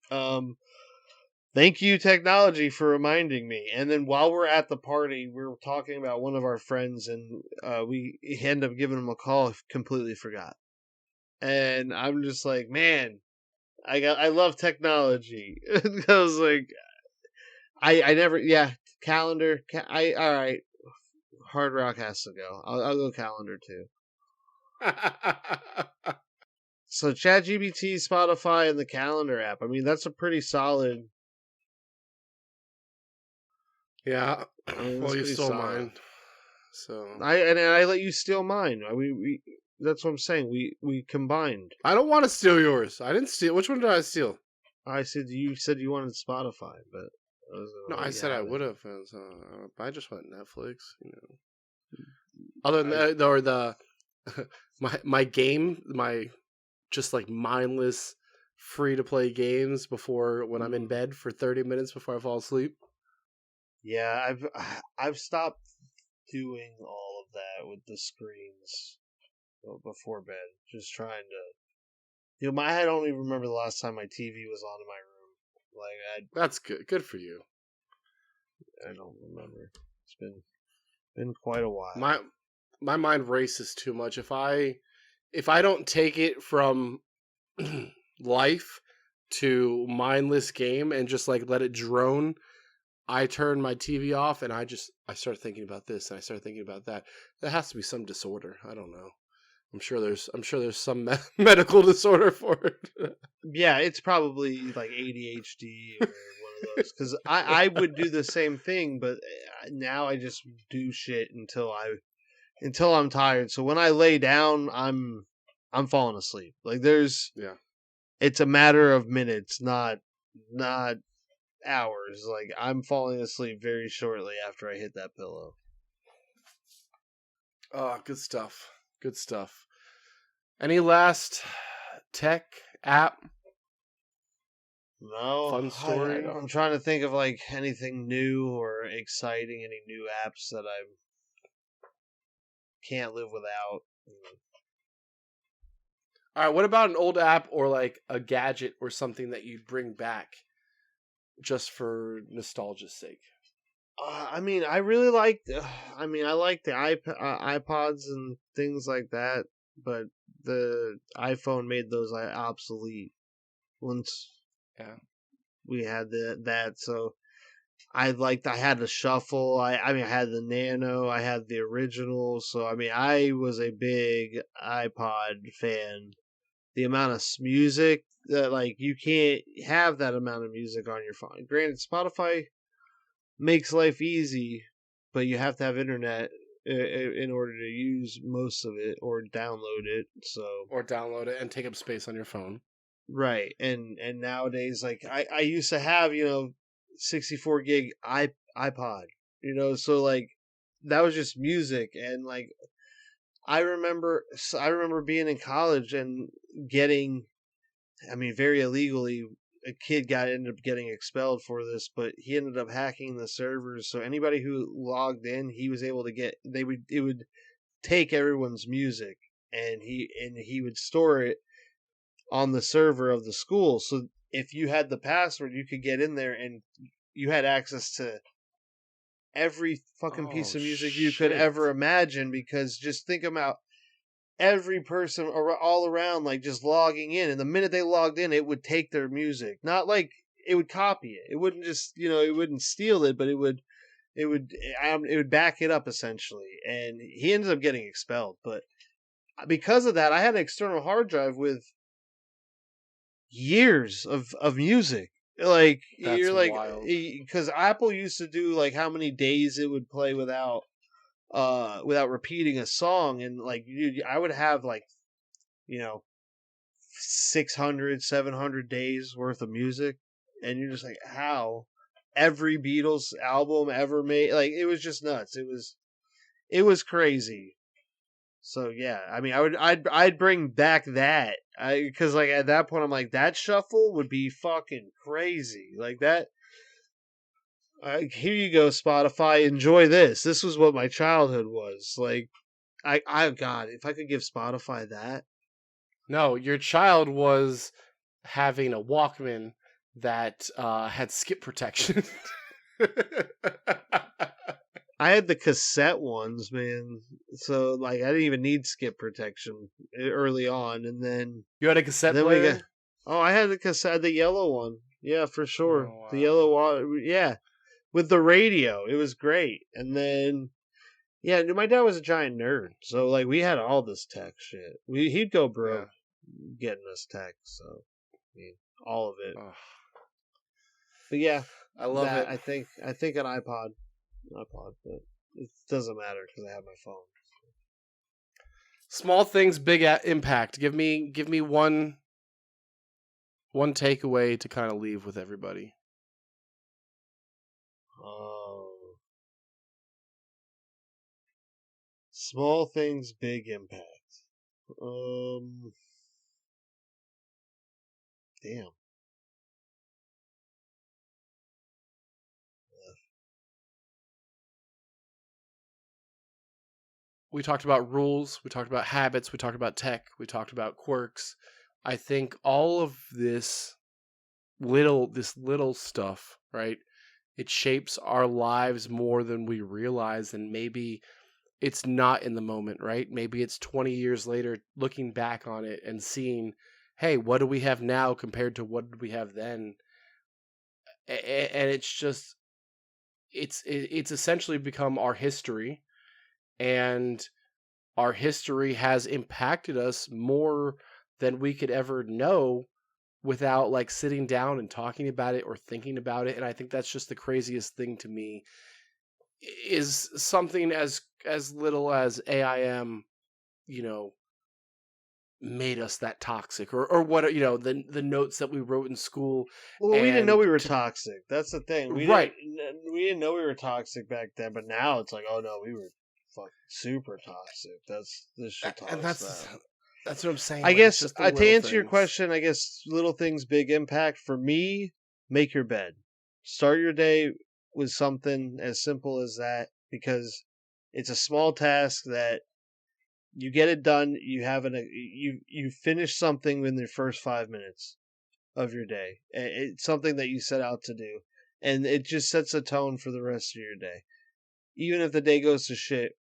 Thank you, technology, for reminding me. And then while we're at the party, we were talking about one of our friends, and we end up giving him a call. Completely forgot. And I'm just like, man, I love technology. I was like, I never, calendar. All right, Hard Rock has to go. I'll go calendar too. So ChatGPT, Spotify, and the calendar app. I mean, that's a pretty solid. Yeah. Well, you stole mine. So I let you steal mine. We that's what I'm saying. We combined. I don't want to steal yours. I didn't steal. Which one did I steal? You said you wanted Spotify, but No, I let you said I have it. would have. I just went Netflix. Other than that, or the my game, my just like mindless, free to play games before when I'm in bed for 30 minutes before I fall asleep. Yeah, I've stopped doing all of that with the screens before bed. Just trying to, I don't even remember the last time my TV was on in my room. Like That's good. Good for you. I don't remember. It's been quite a while. My mind races too much. If I don't take it from life to mindless game and just like let it drone, I turn my TV off and I start thinking about this and I start thinking about that. There has to be some disorder. I don't know. I'm sure there's some medical disorder for it. Yeah, it's probably like ADHD or one of those. Because I would do the same thing, but now I just do shit until I'm tired. So when I lay down, I'm falling asleep. Like Yeah. it's a matter of minutes, not hours. Like I'm falling asleep very shortly after I hit that pillow. Oh, good stuff. Good stuff. Any last tech app No, fun story? I'm trying to think of like anything new or exciting, any new apps that I can't live without. All right, what about an old app or like a gadget or something that you'd bring back just for nostalgia's sake? I mean, I really like. I like the iPods and things like that, but the iPhone made those obsolete once Yeah. we had that. So I had the Shuffle. I mean, I had the Nano. I had the original. So I mean, I was a big iPod fan. The amount of music that like you can't have that amount of music on your phone. Granted, Spotify makes life easy, but you have to have internet in order to use most of it or download it. So Or download it and take up space on your phone. right, and nowadays, like I used to have 64 gig iPod, so like that was just music, and like I remember being in college and getting, I mean, very illegally, a kid ended up getting expelled for this, but he ended up hacking the servers. So anybody who logged in, he was able to get. It would take everyone's music, and he would store it on the server of the school. So if you had the password, you could get in there, and you had access to every fucking piece Oh of music you could shit. ever imagine. Because just think about every person all around, like just logging in, and the minute they logged in, it would take their music. Not like it would copy it. It wouldn't just it wouldn't steal it, but it would back it up essentially. And he ended up getting expelled. But because of that, I had an external hard drive with years of music. Like That's you're like, wild. because Apple used to do like how many days it would play without repeating a song, and like I would have like 600 700 days worth of music, and you're just like, how every Beatles album ever made, like it was just nuts. It was crazy. So yeah, I mean, I'd bring back that, because like at that point I'm like, that shuffle would be fucking crazy like that. Here you go, Spotify. Enjoy this. This was what my childhood was like. God, if I could give Spotify that. No, your child was having a Walkman that had skip protection. I had the cassette ones, man. So like, I didn't even need skip protection early on, and then You had a cassette we player? got. Oh, I had the cassette, the yellow one. Yeah, for sure. Oh, The wow. yellow one. Yeah, with the radio, it was great. And then yeah, my dad was a giant nerd, so like we had all this tech shit. He'd go broke getting us tech. So I mean, all of it. Oh, But yeah, I love it. I think an iPod, but it doesn't matter because I have my phone. Small things, big impact. Give me one takeaway to kind of leave with everybody. Small things, big impact. Damn. We talked about rules, we talked about habits, we talked about tech, we talked about quirks. I think all of this little stuff, right? It shapes our lives more than we realize, and maybe it's not in the moment, right? Maybe it's 20 years later looking back on it and seeing, hey, what do we have now compared to what did we have then? And it's just it's essentially become our history, and our history has impacted us more than we could ever know without like sitting down and talking about it or thinking about it. And I think that's just the craziest thing to me, is something as little as AIM, you know, made us that toxic, or what, the notes that we wrote in school. Well, we didn't know And we were toxic. That's the thing. right. We didn't know we were toxic back then, but now it's like, oh no, we were fucking super toxic. This shit taught And us that's that. that's what I'm saying. I Like, it's guess just the to little answer your things. question, I guess little things, big impact. For me, make your bed. Start your day with something as simple as that, because it's a small task that you get it done. You have you finish something in the first 5 minutes of your day. It's something that you set out to do, and it just sets a tone for the rest of your day. Even if the day goes to shit,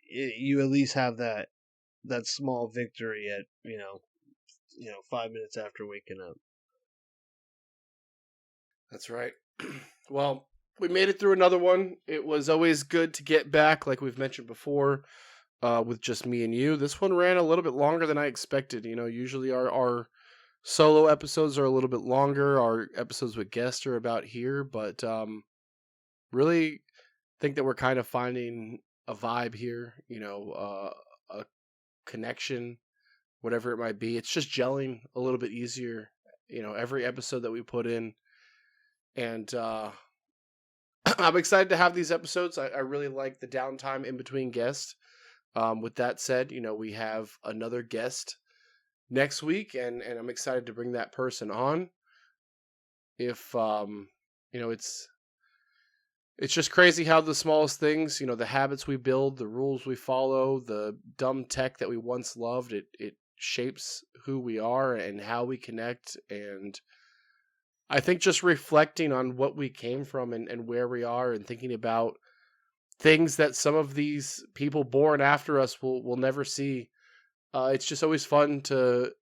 you at least have that small victory at 5 minutes after waking up. That's right. Well, we made it through another one. It was always good to get back, like we've mentioned before, with just me and you. This one ran a little bit longer than I expected. Usually our solo episodes are a little bit longer. Our episodes with guests are about here, but really think that we're kind of finding a vibe here, a connection, whatever it might be. It's just gelling a little bit easier, every episode that we put in. And I'm excited to have these episodes. I really like the downtime in between guests. With that said, we have another guest next week, and I'm excited to bring that person on. If it's just crazy how the smallest things, the habits we build, the rules we follow, the dumb tech that we once loved, it shapes who we are and how we connect. And I think just reflecting on what we came from and where we are, and thinking about things that some of these people born after us will never see. It's just always fun to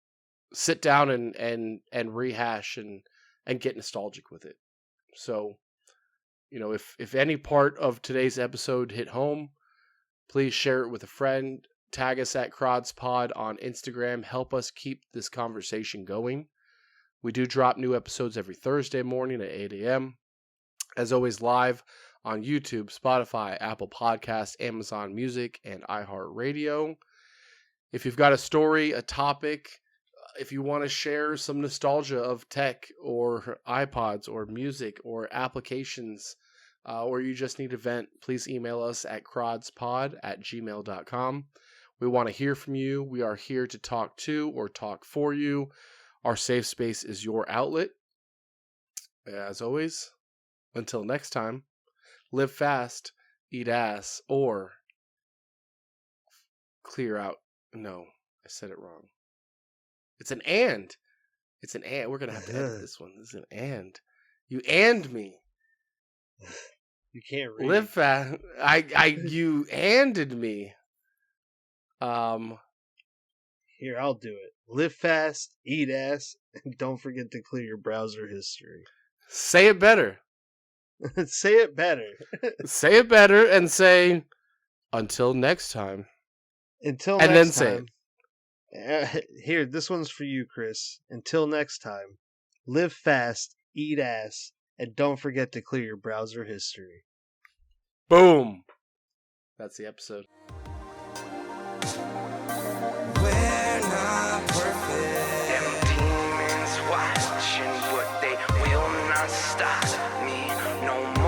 sit down and rehash and get nostalgic with it. So, if any part of today's episode hit home, please share it with a friend. Tag us at CrodsPod on Instagram. Help us keep this conversation going. We do drop new episodes every Thursday morning at 8 a.m. As always, live on YouTube, Spotify, Apple Podcasts, Amazon Music, and iHeartRadio. If you've got a story, a topic, if you want to share some nostalgia of tech or iPods or music or applications, or you just need to vent, please email us at crodspod@gmail.com. We want to hear from you. We are here to talk to or talk for you. Our safe space is your outlet. As always, until next time, live fast, eat ass, or clear out. No, I said it wrong. It's an and. It's an and. We're going to have to edit this one. This is an and. You and me. You can't read. Live fast. You anded me. Here, I'll do it. Live fast, eat ass, and don't forget to clear your browser history. Say it better. Say it better. Say it better and say, until next time. Until and next then time. Say it. Here, this one's for you, Chris. Until next time, live fast, eat ass, and don't forget to clear your browser history. Boom. That's the episode. We're not perfect. Them demons watching, but they will not stop me no more.